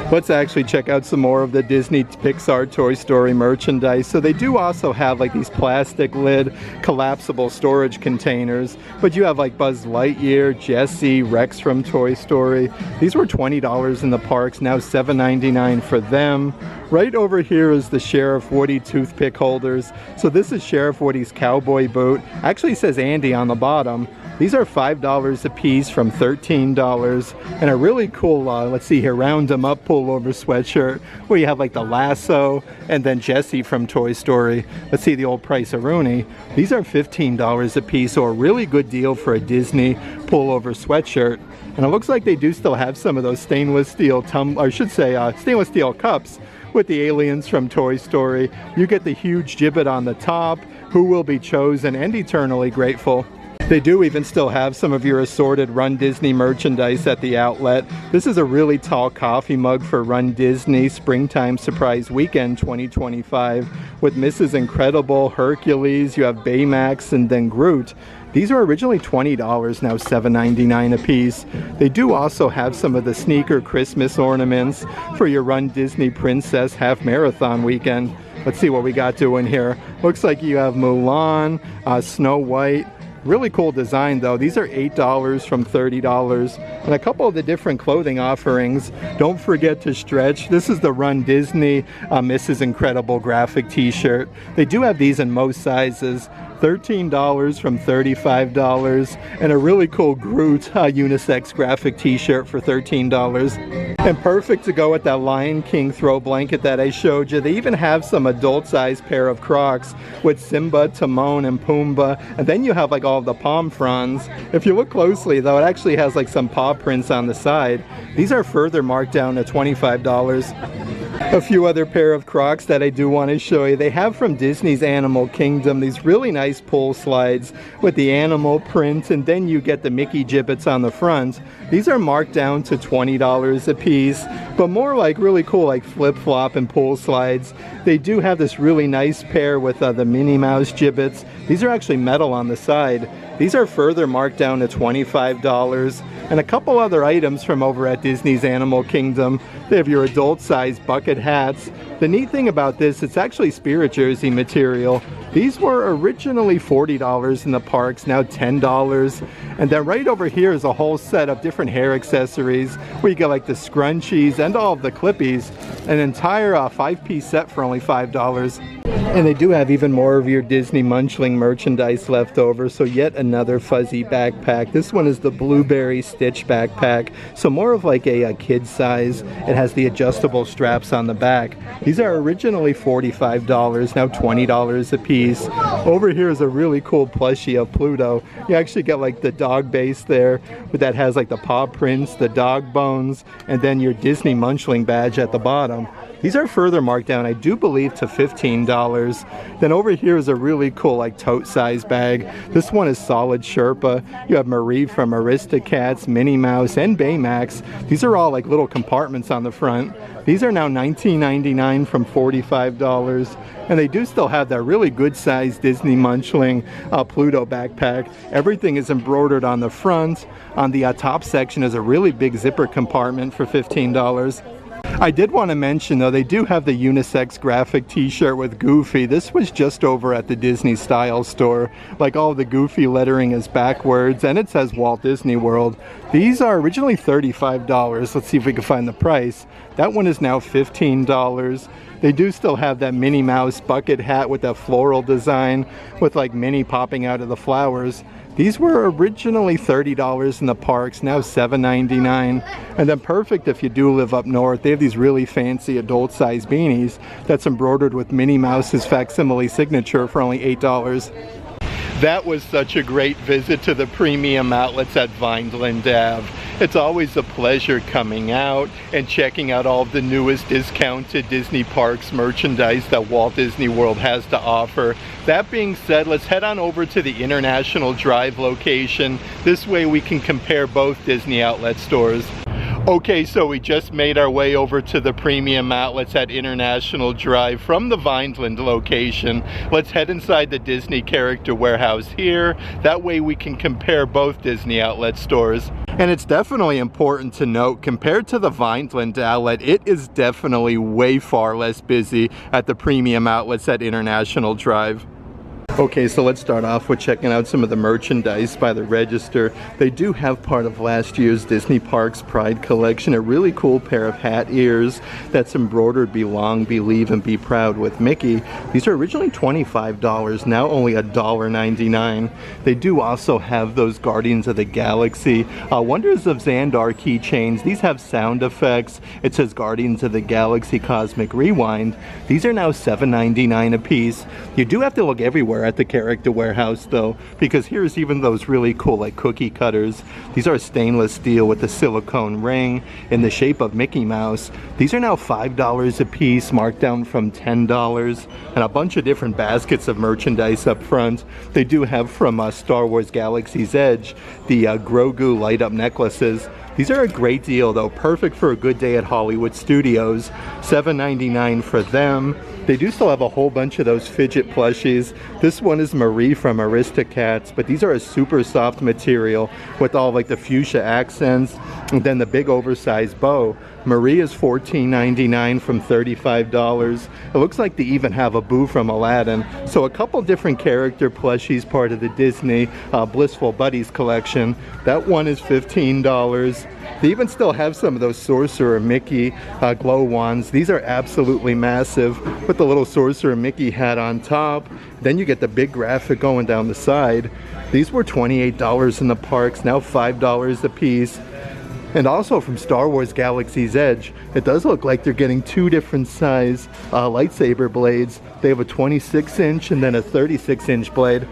Let's actually check out some more of the Disney Pixar Toy Story merchandise. So they do also have like these plastic lid collapsible storage containers, but you have like Buzz Lightyear, Jessie, Rex from Toy Story. These were $20 in the parks, now $7.99 for them. Right over here is the Sheriff Woody toothpick holders. So this is Sheriff Woody's cowboy boot. Actually says Andy on the bottom. These are $5 a piece from $13. And a really cool, let's see here, round 'em up pullover sweatshirt where you have like the lasso and then Jessie from Toy Story. Let's see the old price of Rooney. These are $15 a piece, so a really good deal for a Disney pullover sweatshirt. And it looks like they do still have some of those stainless steel stainless steel cups with the aliens from Toy Story. You get the huge gibbet on the top, Who Will Be Chosen, and Eternally Grateful. They do even still have some of your assorted Run Disney merchandise at the outlet. This is a really tall coffee mug for Run Disney Springtime Surprise Weekend 2025 with Mrs. Incredible, Hercules, you have Baymax, and then Groot. These were originally $20, now $7.99 a piece. They do also have some of the sneaker Christmas ornaments for your Run Disney Princess Half Marathon Weekend. Let's see what we got doing here. Looks like you have Mulan, Snow White. Really cool design though. These are $8 from $30. And a couple of the different clothing offerings. Don't forget to stretch. This is the Run Disney Mrs. Incredible graphic t-shirt. They do have these in most sizes. $13 from $35, and a really cool Groot unisex graphic t-shirt for $13. And perfect to go with that Lion King throw blanket that I showed you. They even have some adult size pair of Crocs with Simba, Timon, and Pumbaa. And then you have like all of the palm fronds. If you look closely though, it actually has like some paw prints on the side. These are further marked down to $25. A few other pair of Crocs that I do want to show you. They have from Disney's Animal Kingdom these really nice pull slides with the animal print, and then you get the Mickey gibbets on the front. These are marked down to $20 a piece, but more like really cool like flip-flop and pull slides. They do have this really nice pair with the Minnie Mouse gibbets. These are actually metal on the side. These are further marked down to $25. And a couple other items from over at Disney's Animal Kingdom. They have your adult size bucket hats. The neat thing about this, it's actually Spirit Jersey material. These were originally $40 in the parks, now $10. And then right over here is a whole set of different hair accessories where you get like the scrunchies and all of the clippies. An entire 5-piece set for only $5. And they do have even more of your Disney Munchling merchandise left over. So yet another fuzzy backpack. This one is the Blueberry Stitch backpack. So more of like a kid size. It has the adjustable straps on the back. These are originally $45, now $20 a piece. Over here is a really cool plushie of Pluto. You actually get like the dog base there that has like the paw prints, the dog bones, and then your Disney Munchling badge at the bottom. These are further marked down, I do believe, to $15. Then over here is a really cool like tote size bag. This one is solid Sherpa. You have Marie from Aristocats, Minnie Mouse, and Baymax. These are all like little compartments on the front. These are now $19.99 from $45. And they do still have that really good sized Disney Munchling Pluto backpack. Everything is embroidered on the front. On the top section is a really big zipper compartment for $15. I did want to mention though, they do have the unisex graphic t-shirt with Goofy. This was just over at the Disney Style store. Like all of the Goofy lettering is backwards and it says Walt Disney World. These are originally $35. Let's see if we can find the price. That one is now $15. They do still have that Minnie Mouse bucket hat with that floral design with like Minnie popping out of the flowers. These were originally $30 in the parks, now $7.99. And then perfect if you do live up north. They have these really fancy adult-sized beanies that's embroidered with Minnie Mouse's facsimile signature for only $8. That was such a great visit to the premium outlets at Vineland Ave. It's always a pleasure coming out and checking out all of the newest discounted Disney Parks merchandise that Walt Disney World has to offer. That being said, let's head on over to the International Drive location. This way we can compare both Disney outlet stores. Okay, so we just made our way over to the premium outlets at International Drive from the Vineland location. Let's head inside the Disney Character Warehouse here. That way we can compare both Disney outlet stores. And it's definitely important to note, compared to the Vineland outlet, it is definitely way far less busy at the premium outlets at International Drive. Okay, so let's start off with checking out some of the merchandise by the register. They do have part of last year's Disney Parks Pride collection, a really cool pair of hat ears that's embroidered Belong, Believe, and Be Proud with Mickey. These are originally $25, now only $1.99. They do also have those Guardians of the Galaxy Wonders of Xandar keychains. These have sound effects. It says Guardians of the Galaxy Cosmic Rewind. These are now $7.99 a piece. You do have to look everywhere at the Character Warehouse though, because here's even those really cool like cookie cutters. These are stainless steel with the silicone ring in the shape of Mickey Mouse. These are now $5 a piece, marked down from $10, and a bunch of different baskets of merchandise up front. They do have from Star Wars Galaxy's Edge the Grogu light up necklaces. These are a great deal though, perfect for a good day at Hollywood Studios. $7.99 for them. They do still have a whole bunch of those fidget plushies. This one is Marie from Aristocats, but these are a super soft material with all like the fuchsia accents and then the big oversized bow. Marie is $14.99 from $35. It looks like they even have a Boo from Aladdin. So a couple different character plushies, part of the Disney Blissful Buddies collection. That one is $15. They even still have some of those Sorcerer Mickey glow wands. These are absolutely massive with the little Sorcerer Mickey hat on top. Then you get the big graphic going down the side. These were $28 in the parks, now $5 a piece. And also from Star Wars Galaxy's Edge, it does look like they're getting two different size lightsaber blades. They have a 26-inch and then a 36-inch blade.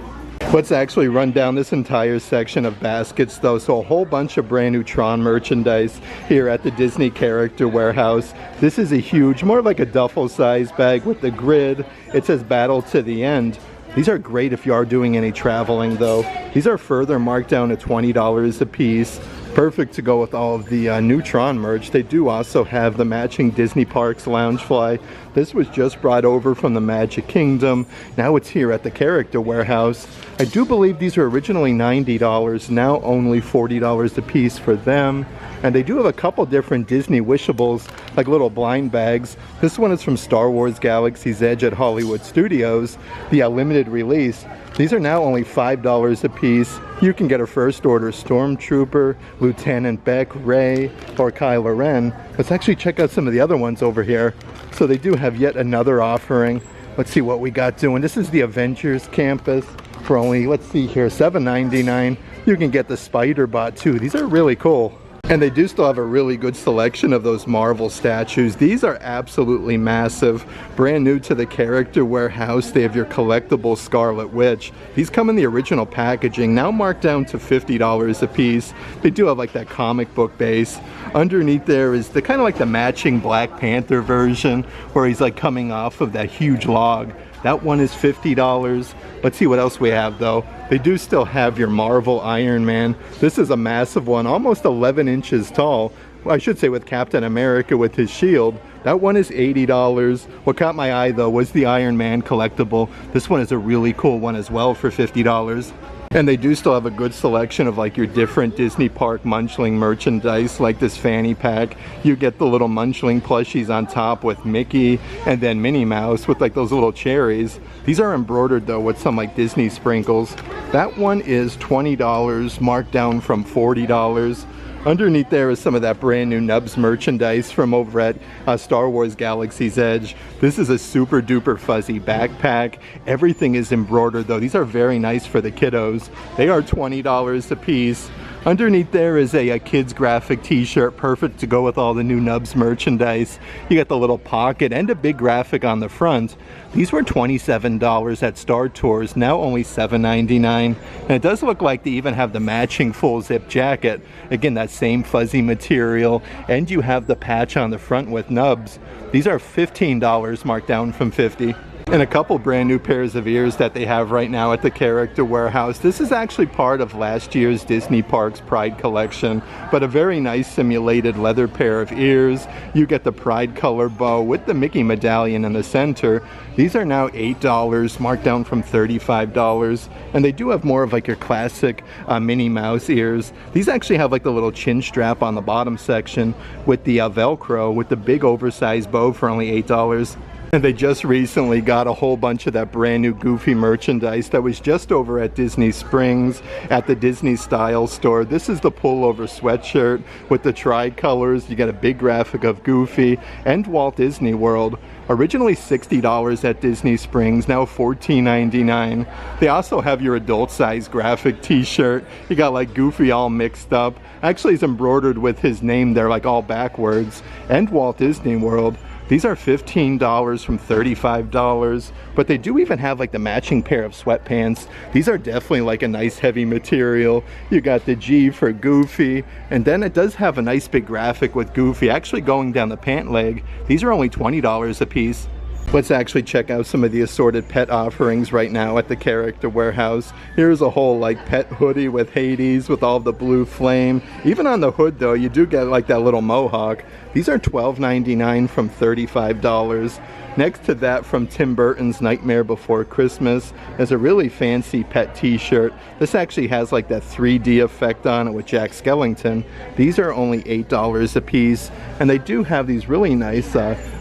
Let's actually run down this entire section of baskets though. So a whole bunch of brand new Tron merchandise here at the Disney Character Warehouse. This is a huge, more like a duffel size bag with the grid. It says Battle to the End. These are great if you are doing any traveling though. These are further marked down to $20 a piece. Perfect to go with all of the new Tron merch. They do also have the matching Disney Parks Loungefly. This was just brought over from the Magic Kingdom. Now it's here at the Character Warehouse. I do believe these were originally $90, now only $40 a piece for them. And they do have a couple different Disney wishables, like little blind bags. This one is from Star Wars Galaxy's Edge at Hollywood Studios, the limited release. These are now only $5 a piece. You can get a first order Stormtrooper, Lieutenant Beck, Rey, or Kylo Ren. Let's actually check out some of the other ones over here. So they do have yet another offering. Let's see what we got doing. This is the Avengers Campus for only, let's see here, $7.99. You can get the Spider-Bot too. These are really cool. And they do still have a really good selection of those Marvel statues. These are absolutely massive. Brand new to the character warehouse, they have your collectible Scarlet Witch. These come in the original packaging, now marked down to $50 a piece. They do have like that comic book base. Underneath there is the kind of like the matching Black Panther version, where he's like coming off of that huge log. That one is $50. Let's see what else we have though. They do still have your Marvel Iron Man. This is a massive one, almost 11 inches tall. Well, I should say with Captain America with his shield. That one is $80. What caught my eye though was the Iron Man collectible. This one is a really cool one as well for $50. And they do still have a good selection of like your different Disney Park Munchling merchandise, like this fanny pack. You get the little Munchling plushies on top with Mickey and then Minnie Mouse with like those little cherries. These are embroidered though with some like Disney sprinkles. That one is $20, marked down from $40. Underneath there is some of that brand new Nubs merchandise from over at Star Wars Galaxy's Edge. This is a super duper fuzzy backpack. Everything is embroidered though. These are very nice for the kiddos. They are $20 a piece. Underneath there is a kids graphic t-shirt, perfect to go with all the new Nubs merchandise. You got the little pocket and a big graphic on the front. These were $27 at Star Tours, now only $7.99. And it does look like they even have the matching full zip jacket. Again, that same fuzzy material, and you have the patch on the front with Nubs. These are $15, marked down from $50. And a couple brand new pairs of ears that they have right now at the Character Warehouse. This is actually part of last year's Disney Parks Pride collection, but a very nice simulated leather pair of ears. You get the Pride color bow with the Mickey medallion in the center. These are now $8, marked down from $35. And they do have more of like your classic Minnie Mouse ears. These actually have like the little chin strap on the bottom section with the Velcro with the big oversized bow for only $8. And they just recently got a whole bunch of that brand new Goofy merchandise that was just over at Disney Springs at the Disney Style store. This is the pullover sweatshirt with the tricolors. You get a big graphic of Goofy and Walt Disney World. Originally $60 at Disney Springs, now $14.99. They also have your adult size graphic t-shirt. You got like Goofy all mixed up. Actually it's embroidered with his name there like all backwards, and Walt Disney World. These are $15 from $35, but they do even have like the matching pair of sweatpants. These are definitely like a nice heavy material. You got the G for Goofy, and then it does have a nice big graphic with Goofy actually going down the pant leg. These are only $20 a piece. Let's actually check out some of the assorted pet offerings right now at the Character Warehouse. Here's a whole like pet hoodie with Hades with all the blue flame. Even on the hood though, you do get like that little mohawk. These are $12.99 from $35. Next to that, from Tim Burton's Nightmare Before Christmas, is a really fancy pet t-shirt. This actually has like that 3D effect on it with Jack Skellington. These are only $8 a piece, and they do have these really nice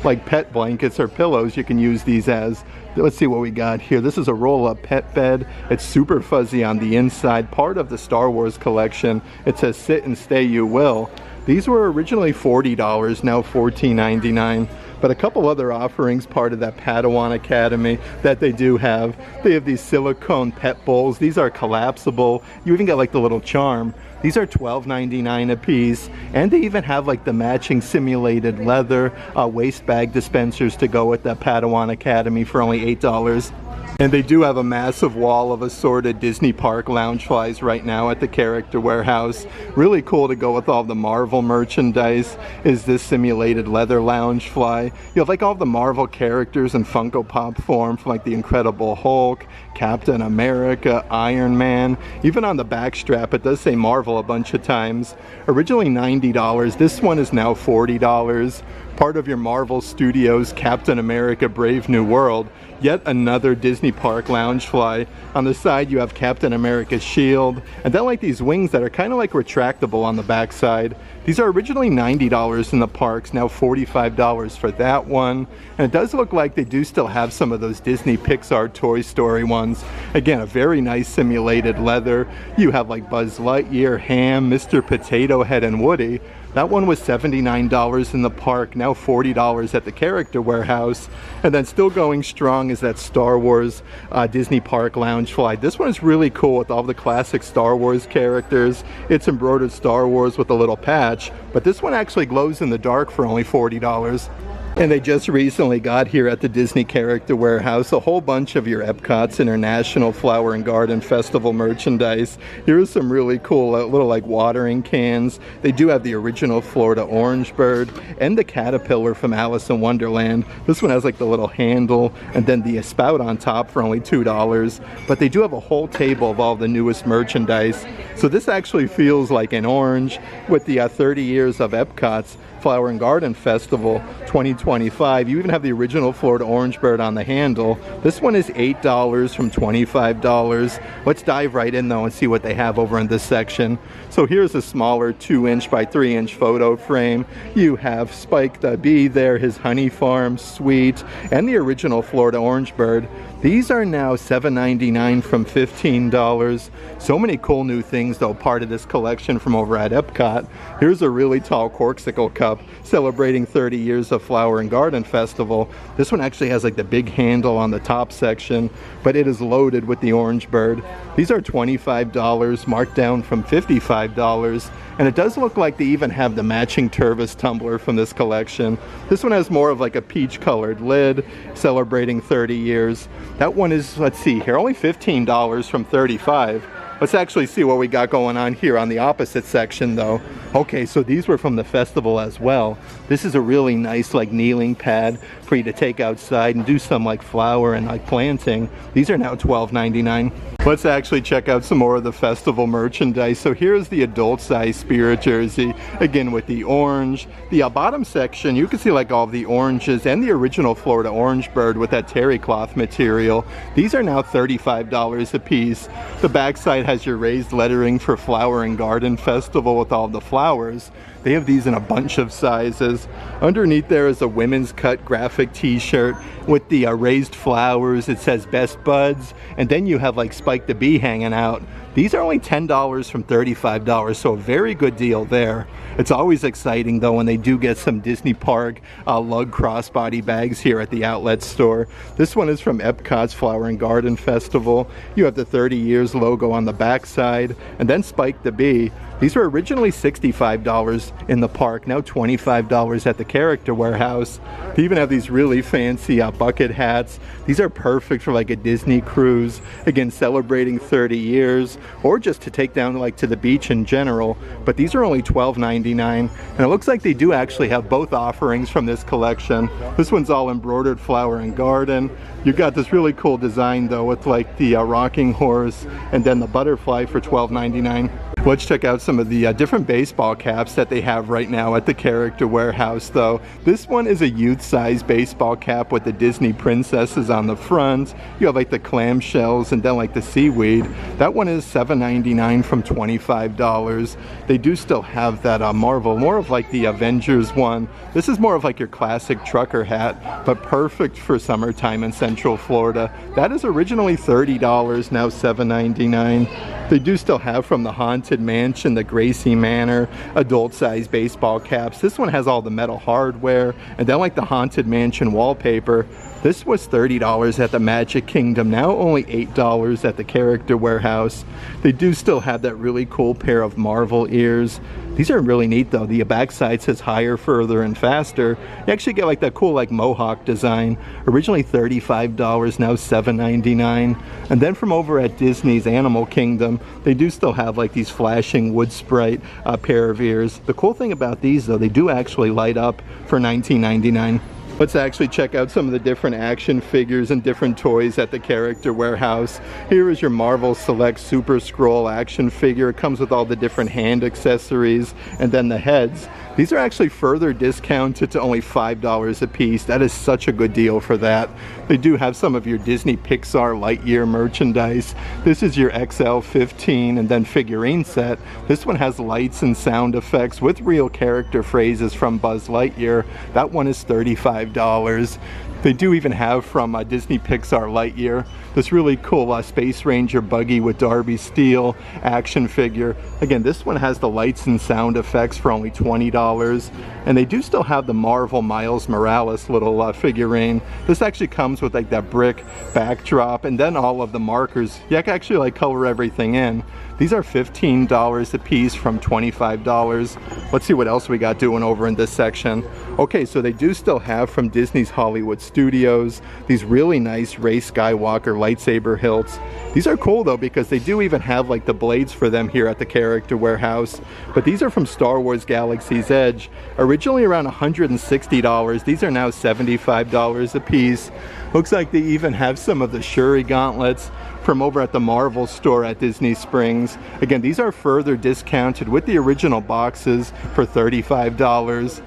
like pet blankets or pillows you can use these as. Let's see what we got here. This is a roll-up pet bed. It's super fuzzy on the inside, part of the Star Wars collection. It says sit and stay you will. These were originally $40, now $14.99. But a couple other offerings, part of that Padawan Academy that they do have. They have these silicone pet bowls. These are collapsible. You even get like the little charm. These are $12.99 a piece, and they even have like the matching simulated leather waste bag dispensers to go with that Padawan Academy for only $8. And they do have a massive wall of assorted Disney Park Loungeflies right now at the Character Warehouse. Really cool to go with all the Marvel merchandise is this simulated leather Loungefly. You have like all the Marvel characters in Funko Pop form, from like the Incredible Hulk, Captain America, Iron Man. Even on the back strap it does say Marvel a bunch of times. Originally $90, this one is now $40. part of your Marvel Studios Captain America Brave New World. Yet another Disney Park Loungefly. On the side you have Captain America's shield, and then like these wings that are kind of like retractable on the back side. These are originally $90 in the parks, now $45 for that one. And it does look like they do still have some of those Disney Pixar Toy Story ones. Again, a very nice simulated leather. You have like Buzz Lightyear, Ham, Mr. Potato Head, and Woody. That one was $79 in the park, now $40 at the Character Warehouse. And then still going strong is that Star Wars Disney Park Loungefly. This one is really cool with all the classic Star Wars characters. It's embroidered Star Wars with a little patch, but this one actually glows in the dark for only $40. And they just recently got here at the Disney Character Warehouse a whole bunch of your Epcot's International Flower and Garden Festival merchandise. Here's some really cool little like watering cans. They do have the original Florida orange bird and the caterpillar from Alice in Wonderland. This one has like the little handle and then the spout on top for only $2. But they do have a whole table of all the newest merchandise. So this actually feels like an orange with the 30 years of Epcot's Flower and Garden Festival 2025. You even have the original Florida orange bird on the handle. This one is $8 from $25. Let's dive right in though and see what they have over in this section. So here's a smaller 2-inch by 3-inch photo frame. You have Spike the Bee there, his honey farm, sweet, and the original Florida orange bird. These are now $7.99 from $15. So many cool new things though, part of this collection from over at Epcot. Here's a really tall corksicle cup celebrating 30 years of Flower and Garden Festival. This one actually has like the big handle on the top section, but it is loaded with the orange bird. These are $25, marked down from $55. And it does look like they even have the matching Tervis tumbler from this collection. This one has more of like a peach colored lid, celebrating 30 years. That one is, let's see here, only $15 from $35. Let's actually see what we got going on here on the opposite section though. Okay, so these were from the festival as well. This is a really nice like kneeling pad for you to take outside and do some like flower and like planting. These are now $12.99. Let's actually check out some more of the festival merchandise. So here's the adult size Spirit jersey, again with the orange. The bottom section, you can see like all of the oranges and the original Florida orange bird with that terry cloth material. These are now $35 a piece. The backside has your raised lettering for Flower and Garden Festival with all the flowers. They have these in a bunch of sizes. Underneath there is a women's cut graphic t-shirt with the raised flowers. It says Best Buds, and then you have like Spike the Bee hanging out. These are only $10 from $35, so a very good deal there. It's always exciting though when they do get some Disney Park lug crossbody bags here at the outlet store. This one is from Epcot's Flower and Garden Festival. You have the 30 years logo on the back side, and then Spike the Bee. These were originally $65 in the park, now $25 at the Character Warehouse. They even have these really fancy bucket hats. These are perfect for like a Disney cruise, again celebrating 30 years, or just to take down like to the beach in general. But these are only $12.99, and it looks like they do actually have both offerings from this collection. This one's all embroidered Flower and Garden. You got this really cool design though with like the rocking horse and then the butterfly for $12.99. Let's check out some of the different baseball caps that they have right now at the Character Warehouse though. This one is a youth size baseball cap with the Disney princesses on the front. You have like the clamshells and then like the seaweed. That one is $7.99 from $25. They do still have that Marvel, more of like the Avengers one. This is more of like your classic trucker hat, but perfect for summertime in Central Florida. That is originally $30, now $7.99. They do still have from the Haunted Mansion, the Gracie Manor, adult-sized baseball caps. This one has all the metal hardware, and then like the Haunted Mansion wallpaper. This was $30 at the Magic Kingdom, now only $8 at the Character Warehouse. They do still have that really cool pair of Marvel ears. These are really neat though. The backside says higher, further, and faster. You actually get like that cool like mohawk design. Originally $35, now $7.99. And then from over at Disney's Animal Kingdom, they do still have like these flashing wood sprite pair of ears. The cool thing about these though, they do actually light up for $19.99. Let's actually check out some of the different action figures and different toys at the Character Warehouse. Here is your Marvel Select Super Scroll action figure. It comes with all the different hand accessories and then the heads. These are actually further discounted to only $5 a piece. That is such a good deal for that. They do have some of your Disney Pixar Lightyear merchandise. This is your XL15 and then figurine set. This one has lights and sound effects with real character phrases from Buzz Lightyear. That one is $35. They do even have from Disney Pixar Lightyear this really cool Space Ranger buggy with Darby Steel action figure. Again, this one has the lights and sound effects for only $20. And they do still have the Marvel Miles Morales little figurine. This actually comes with like that brick backdrop and then all of the markers. You can actually like color everything in. These are $15 a piece from $25. Let's see what else we got doing over in this section. Okay, so they do still have from Disney's Hollywood Studios these really nice Rey Skywalker lightsaber hilts. These are cool though because they do even have like the blades for them here at the Character Warehouse. But these are from Star Wars Galaxy's Edge. Originally around $160. These are now $75 a piece. Looks like they even have some of the Shuri gauntlets from over at the Marvel store at Disney Springs. Again, these are further discounted with the original boxes for $35.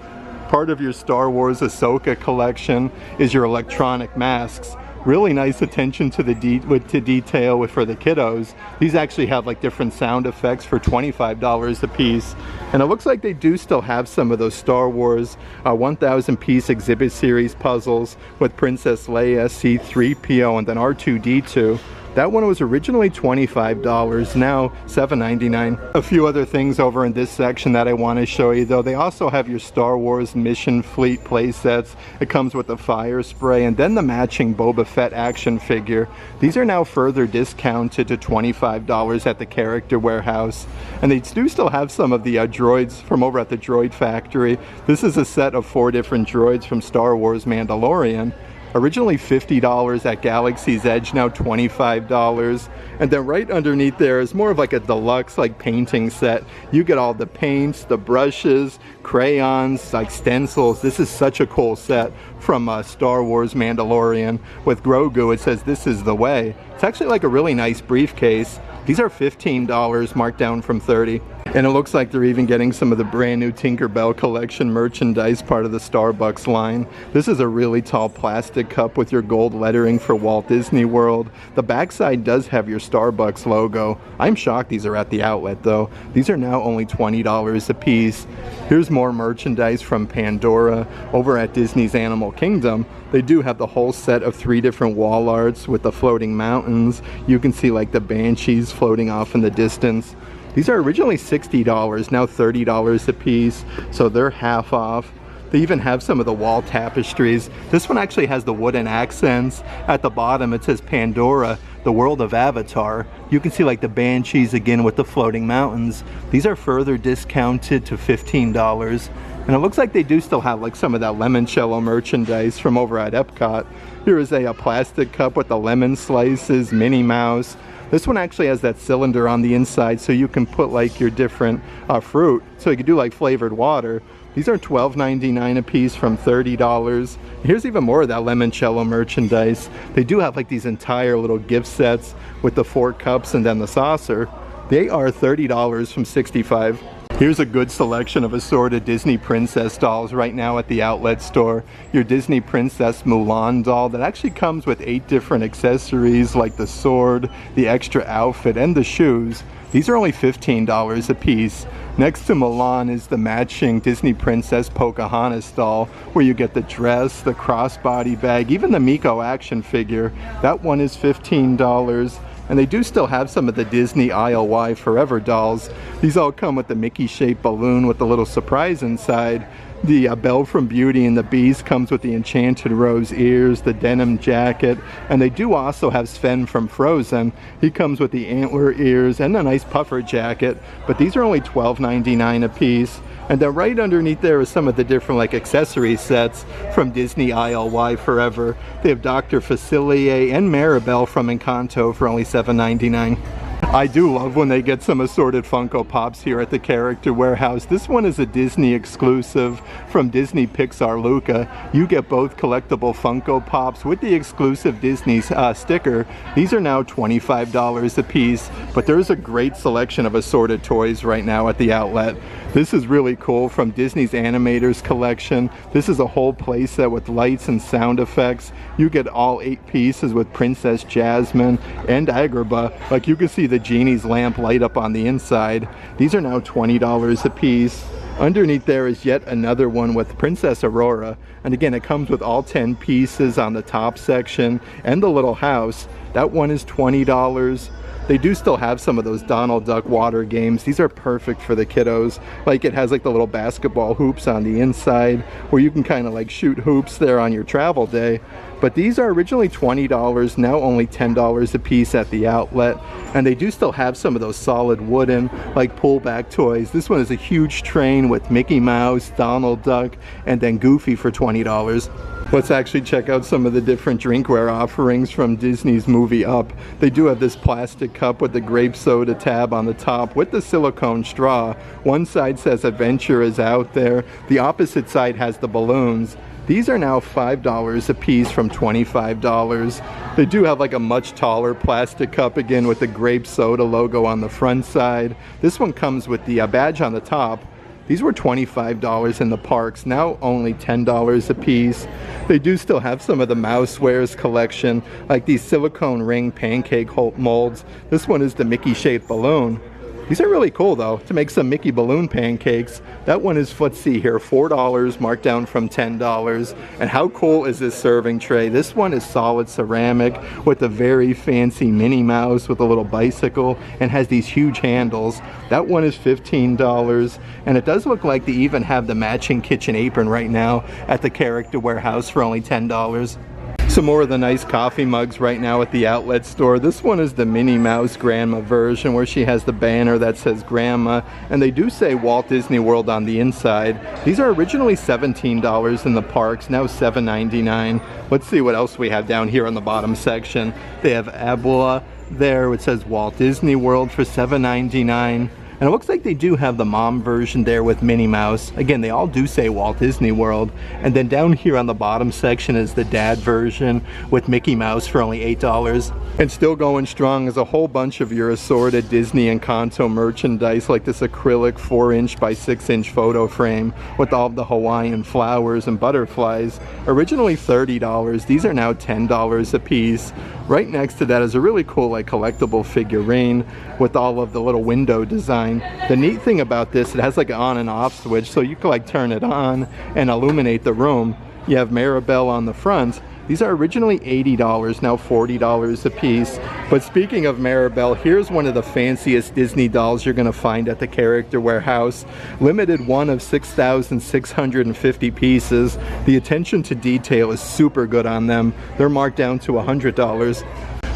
Part of your Star Wars Ahsoka collection is your electronic masks. Really nice attention to the detail for the kiddos. These actually have like different sound effects for $25 a piece. And it looks like they do still have some of those Star Wars 1,000 piece exhibit series puzzles with Princess Leia, C-3PO, and then R2-D2. That one was originally $25, now $7.99. A few other things over in this section that I want to show you though. They also have your Star Wars Mission Fleet play sets. It comes with the fire spray and then the matching Boba Fett action figure. These are now further discounted to $25 at the Character Warehouse. And they do still have some of the droids from over at the Droid Factory. This is a set of 4 different droids from Star Wars Mandalorian. Originally $50 at Galaxy's Edge, now $25. And then right underneath there is more of like a deluxe like painting set. You get all the paints, the brushes, crayons, like stencils. This is such a cool set from Star Wars Mandalorian. With Grogu, it says "This is the way." It's actually like a really nice briefcase. These are $15, marked down from $30. And it looks like they're even getting some of the brand new Tinkerbell collection merchandise, part of the Starbucks line. This is a really tall plastic cup with your gold lettering for Walt Disney World. The backside does have your Starbucks logo. I'm shocked these are at the outlet though. These are now only $20 a piece. Here's more merchandise from Pandora over at Disney's Animal Kingdom. They do have the whole set of 3 different wall arts with the floating mountains. You can see like the banshees floating off in the distance. These are originally $60, now $30 a piece, so they're half off. They even have some of the wall tapestries. This one actually has the wooden accents. At the bottom it says Pandora, the world of Avatar. You can see like the banshees again with the floating mountains. These are further discounted to $15. And it looks like they do still have like some of that limoncello merchandise from over at Epcot. Here is a plastic cup with the lemon slices, Minnie Mouse. This one actually has that cylinder on the inside so you can put like your different fruit. So you can do like flavored water. These are $12.99 a piece from $30. Here's even more of that limoncello merchandise. They do have like these entire little gift sets with the 4 cups and then the saucer. They are $30 from $65. Here's a good selection of assorted Disney princess dolls right now at the outlet store. Your Disney Princess Mulan doll that actually comes with 8 different accessories like the sword, the extra outfit, and the shoes. These are only $15 a piece. Next to Mulan is the matching Disney Princess Pocahontas doll, where you get the dress, the crossbody bag, even the Miko action figure. That one is $15. And they do still have some of the Disney ILY Forever dolls. These all come with the Mickey-shaped balloon with the little surprise inside. The Belle from Beauty and the Beast comes with the enchanted rose ears, the denim jacket, and they do also have Sven from Frozen. He comes with the antler ears and a nice puffer jacket, but these are only $12.99 a piece. And then right underneath there is some of the different like accessory sets from Disney ILY Forever. They have Dr. Facilier and Maribel from Encanto for only $7.99. I do love when they get some assorted Funko Pops here at the Character Warehouse. This one is a Disney exclusive from Disney Pixar Luca. You get both collectible Funko Pops with the exclusive Disney sticker. These are now $25 a piece, but there's a great selection of assorted toys right now at the outlet. This is really cool from Disney's Animators collection. This is a whole playset with lights and sound effects. You get all 8 pieces with Princess Jasmine and Agrabah. Like you can see the genie's lamp light up on the inside. These are now $20 a piece. Underneath there is yet another one with Princess Aurora, and again it comes with all 10 pieces on the top section and the little house. That one is $20. They do still have some of those Donald Duck water games. These are perfect for the kiddos. Like it has like the little basketball hoops on the inside where you can kind of like shoot hoops there on your travel day. But these are originally $20, now only $10 a piece at the outlet. And they do still have some of those solid wooden like pullback toys. This one is a huge train with Mickey Mouse, Donald Duck, and then Goofy for $20. Let's actually check out some of the different drinkware offerings from Disney's movie Up. They do have this plastic cup with the grape soda tab on the top with the silicone straw. One side says Adventure is out there. The opposite side has the balloons. These are now $5 a piece from $25. They do have like a much taller plastic cup again with the grape soda logo on the front side. This one comes with the badge on the top. These were $25 in the parks, now only $10 a piece. They do still have some of the Mousewares collection, like these silicone ring pancake molds. This one is the Mickey shaped balloon. These are really cool though, to make some Mickey balloon pancakes. That one is, let's see here, $4, marked down from $10. And how cool is this serving tray? This one is solid ceramic with a very fancy Minnie Mouse with a little bicycle and has these huge handles. That one is $15. And it does look like they even have the matching kitchen apron right now at the Character Warehouse for only $10. Some more of the nice coffee mugs right now at the outlet store. This one is the Minnie Mouse Grandma version where she has the banner that says Grandma, and they do say Walt Disney World on the inside. These are originally $17 in the parks, now $7.99. Let's see what else we have down here on the bottom section. They have Abula there, which says Walt Disney World for $7.99. And it looks like they do have the mom version there with Minnie Mouse. Again, they all do say Walt Disney World. And then down here on the bottom section is the dad version with Mickey Mouse for only $8. And still going strong is a whole bunch of your assorted Disney and Encanto merchandise, like this acrylic 4" by 6" photo frame with all of the Hawaiian flowers and butterflies. Originally $30, these are now $10 a piece. Right next to that is a really cool like collectible figurine with all of the little window design. The neat thing about this, it has like an on and off switch, so you can like turn it on and illuminate the room. You have Maribel on the front. These are originally $80, now $40 a piece. But speaking of Maribel, here's one of the fanciest Disney dolls you're gonna find at the Character Warehouse. Limited one of 6,650 pieces. The attention to detail is super good on them. They're marked down to $100.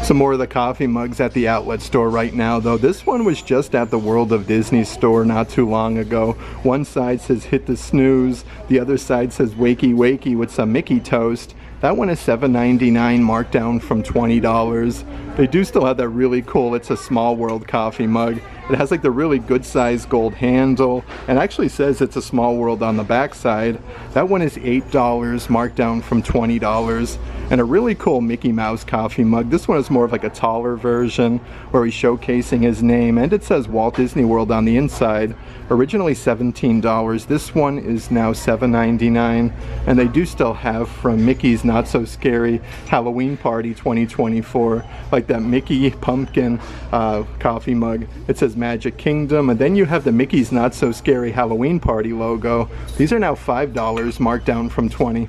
Some more of the coffee mugs at the outlet store right now though. This one was just at the World of Disney store not too long ago. One side says Hit the Snooze, the other side says Wakey Wakey with some Mickey toast. That one is $7.99, marked down from $20. They do still have that really cool It's a Small World coffee mug. It has like the really good sized gold handle and actually says It's a Small World on the back side. That one is $8, marked down from $20. And a really cool Mickey Mouse coffee mug. This one is more of like a taller version where he's showcasing his name, and it says Walt Disney World on the inside. Originally $17. This one is now $7.99. And they do still have from Mickey's Not So Scary Halloween Party 2024, like that Mickey pumpkin coffee mug. It says Magic Kingdom, and then you have the Mickey's Not So Scary Halloween Party logo. These are now $5, marked down from $20.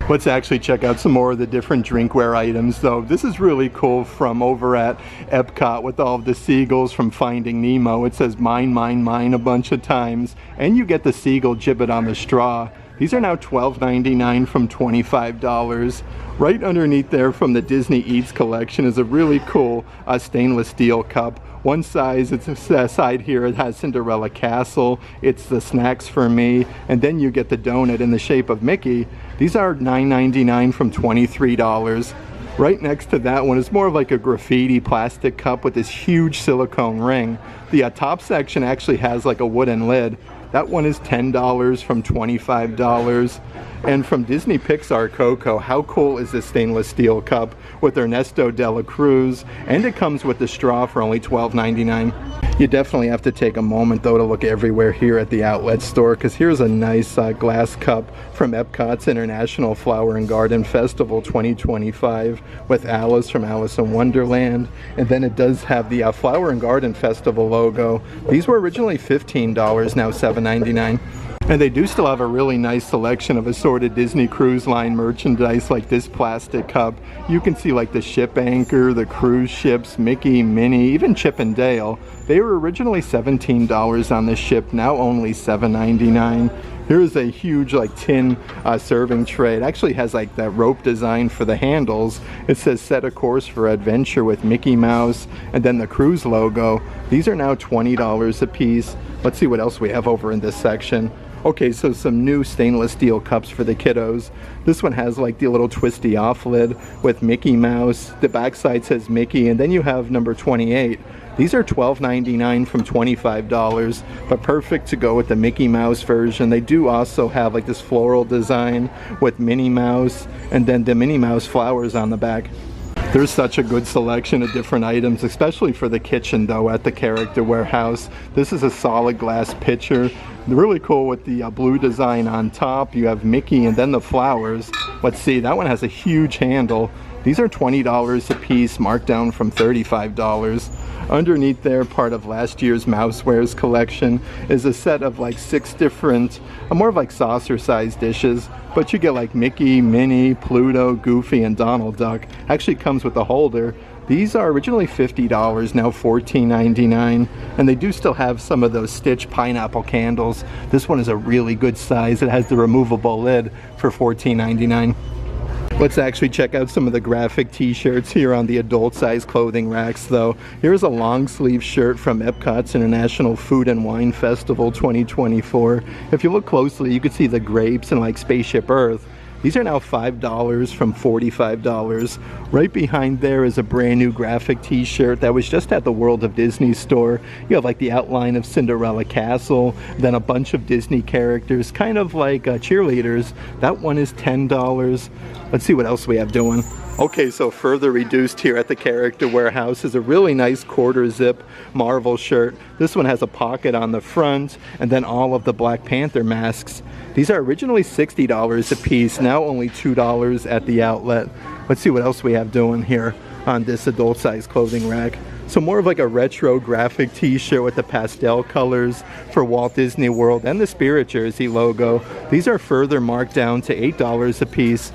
Let's actually check out some more of the different drinkware items though. This is really cool from over at Epcot with all of the seagulls from Finding Nemo. It says mine, mine, mine a bunch of times, and you get the seagull gibbet on the straw. These are now $12.99 from $25. Right underneath there from the Disney Eats collection is a really cool stainless steel cup. One size, it's a side here, it has Cinderella Castle, it's the Snacks for Me, and then you get the donut in the shape of Mickey. These are $9.99 from $23. Right next to that one is more of like a graffiti plastic cup with this huge silicone ring. The top section actually has like a wooden lid. That one is $10 from $25. And from Disney Pixar Coco, how cool is this stainless steel cup with Ernesto de la Cruz? And it comes with the straw for only $12.99. You definitely have to take a moment though to look everywhere here at the outlet store, because here's a nice glass cup from Epcot's International Flower and Garden Festival 2025 with Alice from Alice in Wonderland. And then it does have the Flower and Garden Festival logo. These were originally $15, now $7.99. And they do still have a really nice selection of assorted Disney Cruise Line merchandise, like this plastic cup. You can see like the ship anchor, the cruise ships, Mickey, Minnie, even Chip and Dale. They were originally $17 on this ship, now only $7.99. Here's a huge like tin serving tray. It actually has like that rope design for the handles. It says set a course for adventure with Mickey Mouse and then the cruise logo. These are now $20 a piece. Let's see what else we have over in this section. Okay, so some new stainless steel cups for the kiddos. This one has like the little twisty off lid with Mickey Mouse. The backside says Mickey, and then you have number 28. These are $12.99 from $25, but perfect to go with the Mickey Mouse version. They do also have like this floral design with Minnie Mouse and then the Minnie Mouse flowers on the back. There's such a good selection of different items, especially for the kitchen though at the Character Warehouse. This is a solid glass pitcher. Really cool with the blue design on top. You have Mickey and then the flowers. Let's see, that one has a huge handle. These are $20 a piece, marked down from $35. Underneath there, part of last year's Mousewares collection, is a set of like 6 different, more of like saucer-sized dishes. But you get like Mickey, Minnie, Pluto, Goofy, and Donald Duck. Actually comes with a holder. These are originally $50, now $14.99. And they do still have some of those Stitch pineapple candles. This one is a really good size. It has the removable lid for $14.99. Let's actually check out some of the graphic t-shirts here on the adult size clothing racks though. Here's a long sleeve shirt from Epcot's International Food and Wine Festival 2024. If you look closely, you can see the grapes and like Spaceship Earth. These are now $5 from $45. Right behind there is a brand new graphic t-shirt that was just at the World of Disney store. You have like the outline of Cinderella Castle, then a bunch of Disney characters, kind of like cheerleaders. That one is $10. Let's see what else we have doing. Okay, so further reduced here at the Character Warehouse is a really nice quarter zip Marvel shirt. This one has a pocket on the front and then all of the Black Panther masks. These are originally $60 a piece, now only $2 at the outlet. Let's see what else we have doing here on this adult size clothing rack. So more of like a retro graphic t-shirt with the pastel colors for Walt Disney World and the Spirit Jersey logo. These are further marked down to $8 a piece.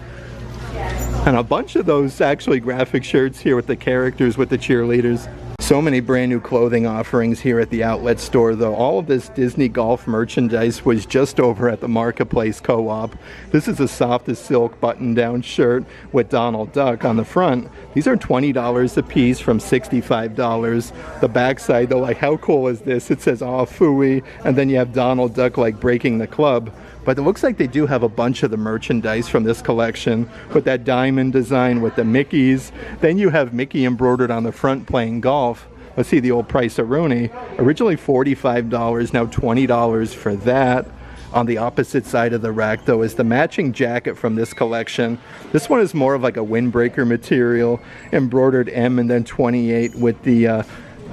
And a bunch of those actually graphic shirts here with the characters with the cheerleaders. So many brand new clothing offerings here at the outlet store though. All of this Disney golf merchandise was just over at the Marketplace Co-op. This is a soft as silk button down shirt with Donald Duck on the front. These are $20 a piece from $65. The backside though, like how cool is this? It says "Aw Phooey," and then you have Donald Duck like breaking the club. But it looks like they do have a bunch of the merchandise from this collection with that diamond design with the Mickeys. Then you have Mickey embroidered on the front playing golf. Let's see the old price of Rooney. Originally $45, now $20 for that. On the opposite side of the rack though is the matching jacket from this collection. This one is more of like a windbreaker material, embroidered M and then 28 with the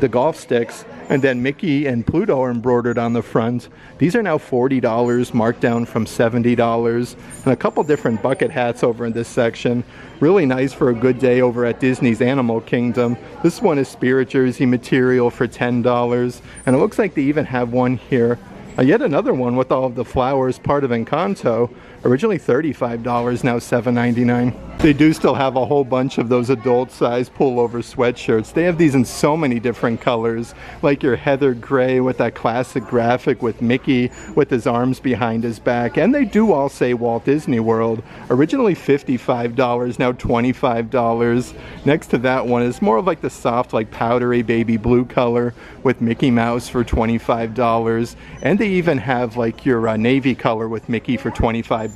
golf sticks. And then Mickey and Pluto are embroidered on the front. These are now $40, marked down from $70. And a couple different bucket hats over in this section. Really nice for a good day over at Disney's Animal Kingdom. This one is Spirit Jersey material for $10. And it looks like they even have one here. Yet another one with all of the flowers, part of Encanto. Originally $35, now $7.99. They do still have a whole bunch of those adult size pullover sweatshirts. They have these in so many different colors, like your heather gray with that classic graphic with Mickey with his arms behind his back. And they do all say Walt Disney World. Originally $55, now $25. Next to that one is more of like the soft, like powdery baby blue color with Mickey Mouse for $25. And they even have like your navy color with Mickey for $25.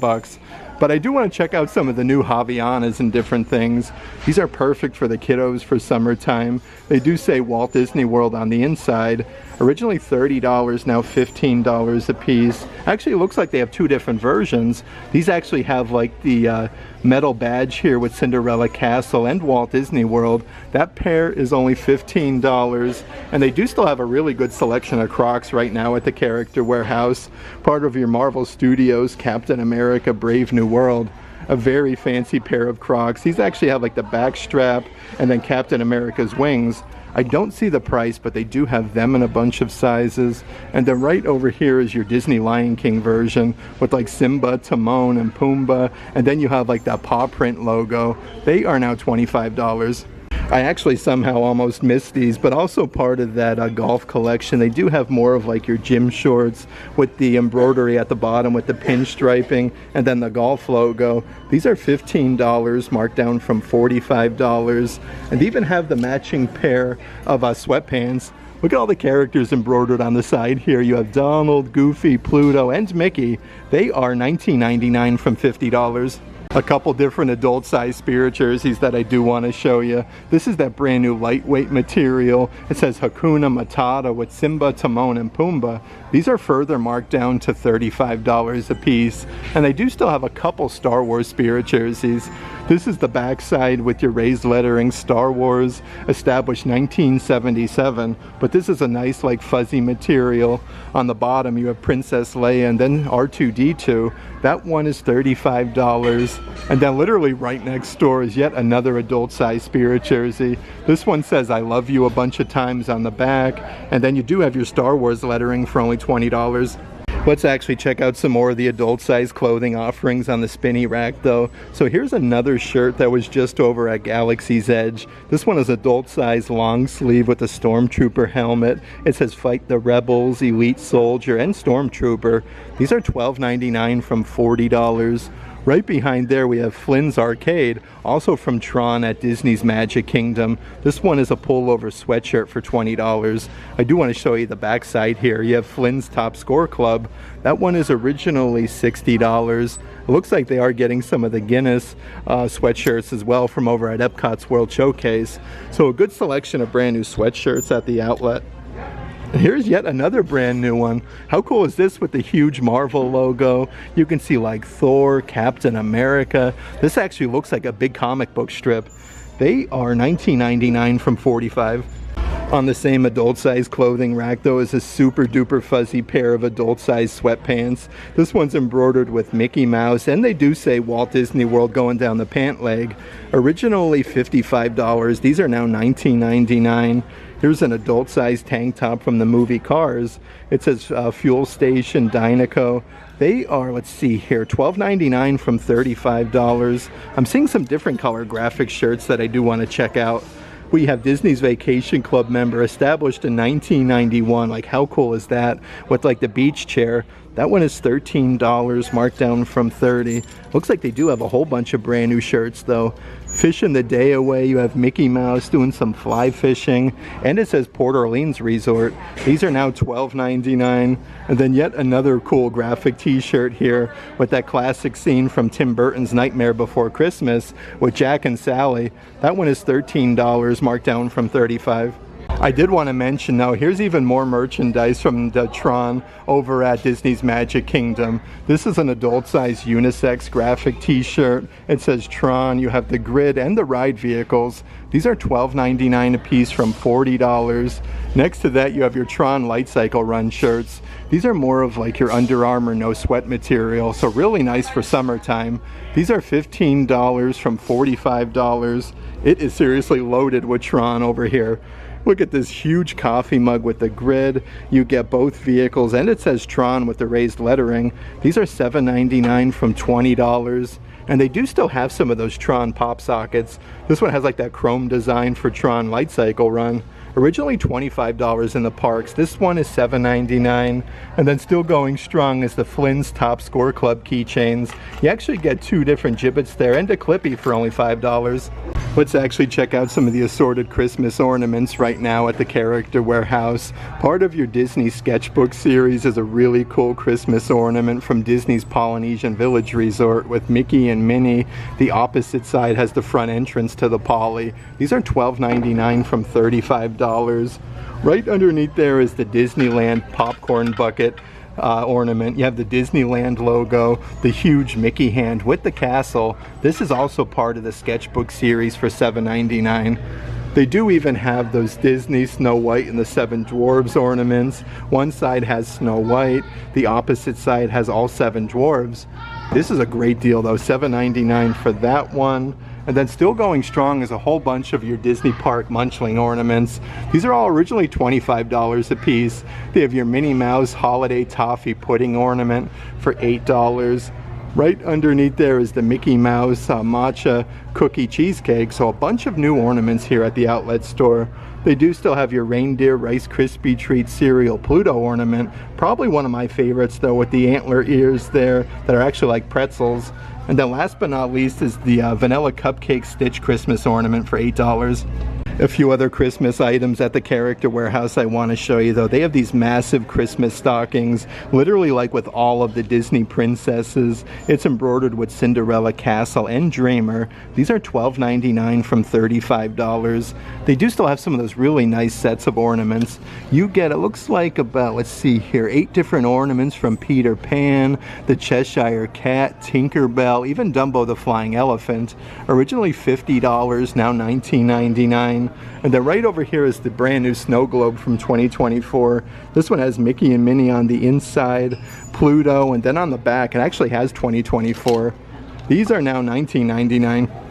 But I do want to check out some of the new Javianas and different things. These are perfect for the kiddos for summertime. They do say Walt Disney World on the inside. Originally $30, now $15 a piece. Actually, it looks like they have two different versions. These actually have like the metal badge here with Cinderella Castle and Walt Disney World. That pair is only $15, and they do still have a really good selection of Crocs right now at the Character Warehouse, part of your Marvel Studios Captain America Brave New World. A very fancy pair of Crocs. These actually have like the back strap and then Captain America's wings. I don't see the price, but they do have them in a bunch of sizes. And then right over here is your Disney Lion King version with like Simba, Timon, and Pumbaa. And then you have like that paw print logo. They are now $25. I actually somehow almost missed these, but also part of that golf collection. They do have more of like your gym shorts with the embroidery at the bottom with the pinstriping and then the golf logo. These are $15, marked down from $45. And they even have the matching pair of sweatpants. Look at all the characters embroidered on the side here. You have Donald, Goofy, Pluto, and Mickey. They are $19.99 from $50. A couple different adult size spirit jerseys that I do want to show you. This is that brand new lightweight material. It says Hakuna Matata with Simba, Timon, and Pumbaa. These are further marked down to $35 a piece. And they do still have a couple Star Wars spirit jerseys. This is the backside with your raised lettering, Star Wars, established 1977. But this is a nice like fuzzy material. On the bottom you have Princess Leia and then R2-D2. That one is $35. And then literally right next door is yet another adult size spirit jersey. This one says I love you a bunch of times on the back. And then you do have your Star Wars lettering for only $20. Let's actually check out some more of the adult size clothing offerings on the spinny rack though. So here's another shirt that was just over at Galaxy's Edge. This one is adult size long sleeve with a Stormtrooper helmet. It says Fight the Rebels, Elite Soldier, and Stormtrooper. These are $12.99 from $40. Right behind there we have Flynn's Arcade, also from Tron at Disney's Magic Kingdom. This one is a pullover sweatshirt for $20. I do want to show you the back side here. You have Flynn's Top Score Club. That one is originally $60. It looks like they are getting some of the Guinness sweatshirts as well from over at Epcot's World Showcase. So a good selection of brand new sweatshirts at the outlet. And here's yet another brand new one. How cool is this with the huge Marvel logo? You can see like Thor, Captain America. This actually looks like a big comic book strip. They are $19.99 from $45. On the same adult size clothing rack though is a super duper fuzzy pair of adult size sweatpants. This one's embroidered with Mickey Mouse and they do say Walt Disney World going down the pant leg. Originally $55, these are now $19.99. Here's an adult size tank top from the movie Cars. It says Fuel Station Dynaco. They are, let's see here, $12.99 from $35. I'm seeing some different color graphic shirts that I do want to check out. We have Disney's Vacation Club member, established in 1991. Like, how cool is that? With like the beach chair. That one is $13, marked down from $30. Looks like they do have a whole bunch of brand new shirts though. Fishing the Day Away, you have Mickey Mouse doing some fly fishing, and it says Port Orleans Resort. These are now $12.99. And then yet another cool graphic t-shirt here with that classic scene from Tim Burton's Nightmare Before Christmas with Jack and Sally. That one is $13, marked down from $35. I did want to mention now, here's even more merchandise from the Tron over at Disney's Magic Kingdom. This is an adult size unisex graphic t-shirt. It says Tron. You have the grid and the ride vehicles. These are $12.99 a piece from $40. Next to that you have your Tron Light Cycle Run shirts. These are more of like your Under Armour no sweat material, so really nice for summertime. These are $15 from $45. It is seriously loaded with Tron over here. Look at this huge coffee mug with the grid. You get both vehicles and it says Tron with the raised lettering. These are $7.99 from $20. And they do still have some of those Tron pop sockets. This one has like that chrome design for Tron Light Cycle Run. Originally $25 in the parks. This one is $7.99. And then still going strong is the Flynn's Top Score Club keychains. You actually get two different gibbets there and a Clippy for only $5. Let's actually check out some of the assorted Christmas ornaments right now at the Character Warehouse. Part of your Disney sketchbook series is a really cool Christmas ornament from Disney's Polynesian Village Resort with Mickey and Minnie. The opposite side has the front entrance to the Poly. These are $12.99 from $35. Right underneath there is the Disneyland popcorn bucket ornament. You have the Disneyland logo, the huge Mickey hand with the castle. This is also part of the sketchbook series for $7.99. They do even have those Disney Snow White and the Seven Dwarves ornaments. One side has Snow White, the opposite side has all seven dwarves. This is a great deal though, $7.99 for that one. And then still going strong is a whole bunch of your Disney Park Munchling ornaments. These are all originally $25 a piece. They have your Minnie Mouse Holiday Toffee Pudding ornament for $8. Right underneath there is the Mickey Mouse Matcha Cookie Cheesecake. So a bunch of new ornaments here at the outlet store. They do still have your Reindeer Rice Krispie Treat Cereal Pluto ornament. Probably one of my favorites though, with the antler ears there that are actually like pretzels. And then last but not least is the Vanilla Cupcake Stitch Christmas ornament for $8. A few other Christmas items at the Character Warehouse I want to show you though. They have these massive Christmas stockings, literally like with all of the Disney princesses. It's embroidered with Cinderella, Castle, and Dreamer. These are $12.99 from $35. They do still have some of those really nice sets of ornaments. You get, it looks like about, let's see here, 8 different ornaments from Peter Pan, the Cheshire Cat, Tinkerbell, even Dumbo the Flying Elephant. Originally $50, now $19.99. And then right over here is the brand new snow globe from 2024. This one has Mickey and Minnie on the inside, Pluto, and then on the back it actually has 2024. These are now $19.99.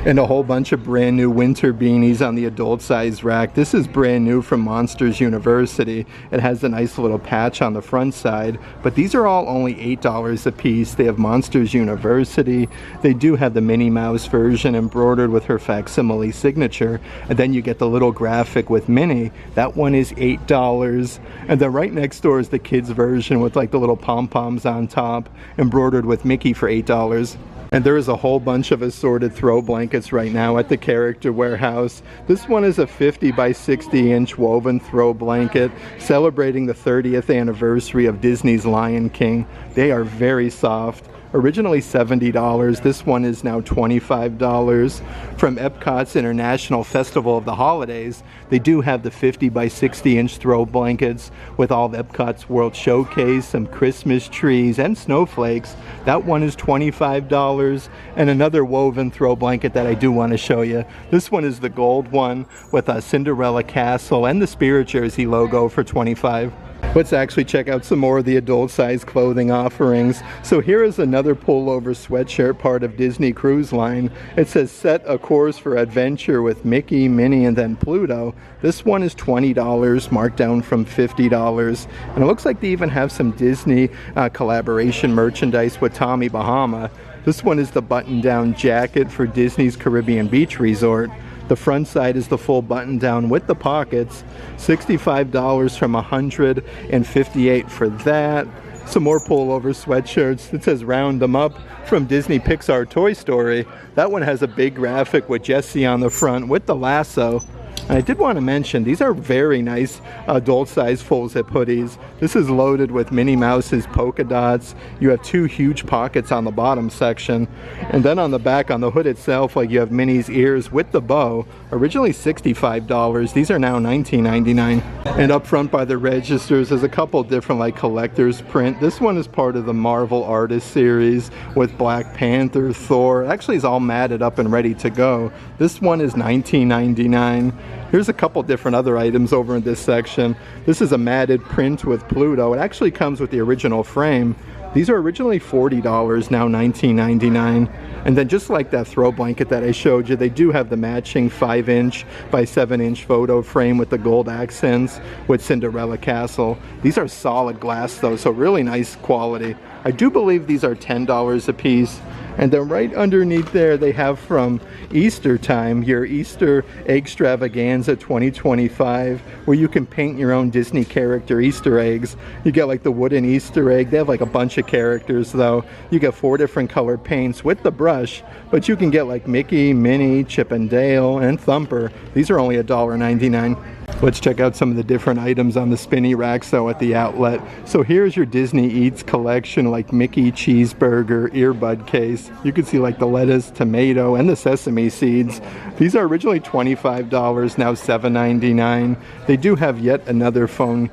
And a whole bunch of brand new winter beanies on the adult size rack. This is brand new from Monsters University. It has a nice little patch on the front side, but these are all only $8 a piece. They have Monsters University. They do have the Minnie Mouse version embroidered with her facsimile signature, and then you get the little graphic with Minnie. That one is $8. And then right next door is the kids version with like the little pom-poms on top, embroidered with Mickey for $8. And there is a whole bunch of assorted throw blankets right now at the Character Warehouse. This one is a 50 by 60 inch woven throw blanket celebrating the 30th anniversary of Disney's Lion King. They are very soft. Originally $70, this one is now $25. From Epcot's International Festival of the Holidays, they do have the 50 by 60 inch throw blankets with all of Epcot's World Showcase, some Christmas trees, and snowflakes. That one is $25. And another woven throw blanket that I do want to show you. This one is the gold one with a Cinderella Castle and the Spirit Jersey logo for $25. Let's actually check out some more of the adult size clothing offerings. So here is another pullover sweatshirt, part of Disney Cruise Line. It says set a course for adventure with Mickey, Minnie, and then Pluto. This one is $20, marked down from $50. And it looks like they even have some Disney collaboration merchandise with Tommy Bahama. This one is the button-down jacket for Disney's Caribbean Beach Resort. The front side is the full button down with the pockets. $65 from $158 for that. Some more pullover sweatshirts. It says round them up from Disney Pixar Toy Story. That one has a big graphic with Jessie on the front with the lasso. And I did want to mention, these are very nice adult size full zip hoodies. This is loaded with Minnie Mouse's polka dots. You have 2 huge pockets on the bottom section. And then on the back, on the hood itself, like you have Minnie's ears with the bow. Originally $65. These are now $19.99. And up front by the registers, there's a couple different like collector's print. This one is part of the Marvel Artist series with Black Panther, Thor. It actually is all matted up and ready to go. This one is $19.99. Here's a couple different other items over in this section. This is a matted print with Pluto. It actually comes with the original frame. These are originally $40, now $19.99. And then just like that throw blanket that I showed you, they do have the matching 5-inch by 7-inch photo frame with the gold accents with Cinderella Castle. These are solid glass though, so really nice quality. I do believe these are $10 a piece. And then right underneath there they have from Easter time, your Easter Eggstravaganza 2025, where you can paint your own Disney character Easter eggs. You get like the wooden Easter egg. They have like a bunch of characters though. You get 4 different color paints with the brush, but you can get like Mickey, Minnie, Chip and Dale, and Thumper. These are only $1.99. Let's check out some of the different items on the spinny racks though at the outlet. So here's your Disney Eats collection, like Mickey cheeseburger earbud case. You can see like the lettuce, tomato, and the sesame seeds. These are originally $25, now $7.99. They do have yet another phone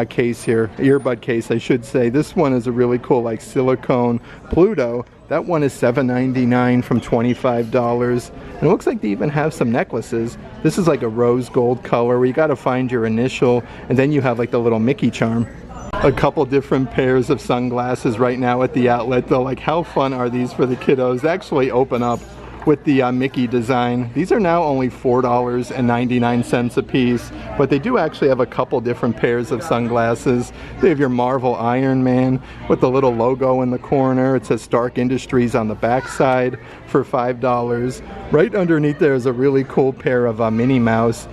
case here, earbud case I should say. This one is a really cool like silicone Pluto. That one is $7.99 from $25. And it looks like they even have some necklaces. This is like a rose gold color where you gotta find your initial, and then you have like the little Mickey charm. A couple different pairs of sunglasses right now at the outlet though. Like how fun are these for the kiddos? They actually open up with the Mickey design. These are now only $4.99 a piece, but they do actually have a couple different pairs of sunglasses. They have your Marvel Iron Man with the little logo in the corner. It says Stark Industries on the back side for $5. Right underneath there is a really cool pair of Minnie Mouse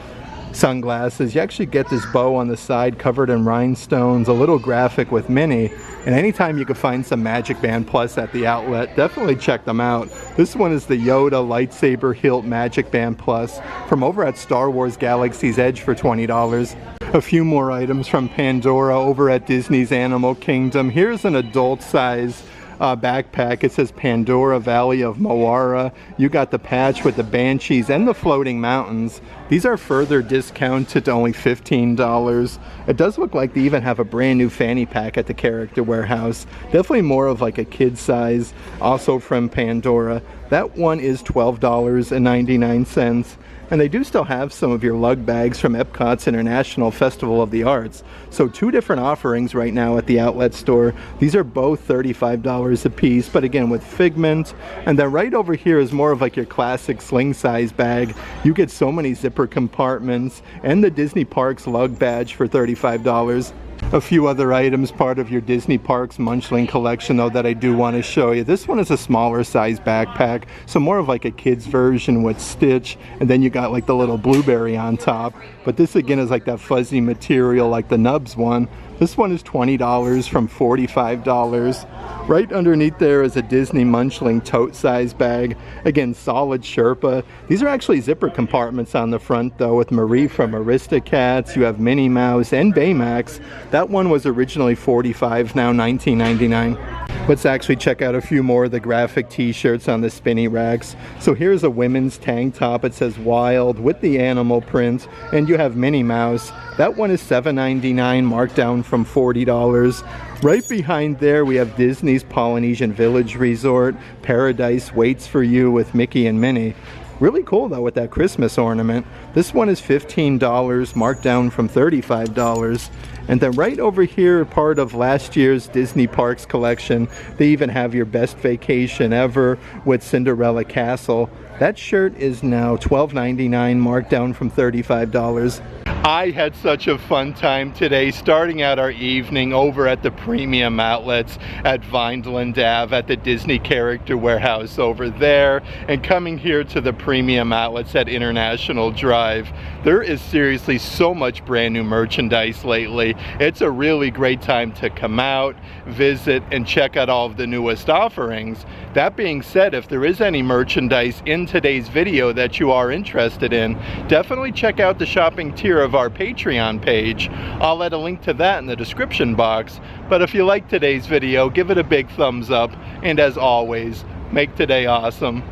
sunglasses. You actually get this bow on the side covered in rhinestones, a little graphic with Minnie. And anytime you can find some Magic Band Plus at the outlet, definitely check them out. This one is the Yoda lightsaber hilt Magic Band Plus from over at Star Wars Galaxy's Edge for $20. A few more items from Pandora over at Disney's Animal Kingdom. Here's an adult size backpack. It says Pandora Valley of Moara. You got the patch with the Banshees and the floating mountains. These are further discounted to only $15. It does look like they even have a brand new fanny pack at the Character Warehouse. Definitely more of like a kid size, also from Pandora. That one is $12.99. And they do still have some of your lug bags from Epcot's International Festival of the Arts. So 2 different offerings right now at the outlet store. These are both $35 a piece, but again with Figment. And then right over here is more of like your classic sling size bag. You get so many zipper compartments and the Disney Parks lug badge for $35. A few other items part of your Disney Parks Munchling collection though that I do want to show you. This one is a smaller size backpack, so more of like a kid's version with Stitch, and then you got like the little blueberry on top. But this again is like that fuzzy material like the Nubs one. This one is $20 from $45. Right underneath there is a Disney Munchling tote size bag. Again, solid Sherpa. These are actually zipper compartments on the front though, with Marie from Aristocats. You have Minnie Mouse and Baymax. That one was originally $45, now $19.99. Let's actually check out a few more of the graphic t-shirts on the spinny racks. So here's a women's tank top. It says Wild with the animal print, and you have Minnie Mouse. That one is $7.99, marked down from $40. Right behind there we have Disney's Polynesian Village Resort. Paradise waits for you with Mickey and Minnie. Really cool though with that Christmas ornament. This one is $15, marked down from $35. And then right over here, part of last year's Disney Parks collection, they even have your Best Vacation Ever with Cinderella Castle. That shirt is now $12.99, marked down from $35. I had such a fun time today, starting out our evening over at the premium outlets at Vineland Ave at the Disney Character Warehouse over there, and coming here to the premium outlets at International Drive. There is seriously so much brand new merchandise lately. It's a really great time to come out, visit, and check out all of the newest offerings. That being said, if there is any merchandise in today's video that you are interested in, definitely check out the shopping tier of our Patreon page. I'll add a link to that in the description box. But if you like today's video, give it a big thumbs up, and as always, make today awesome.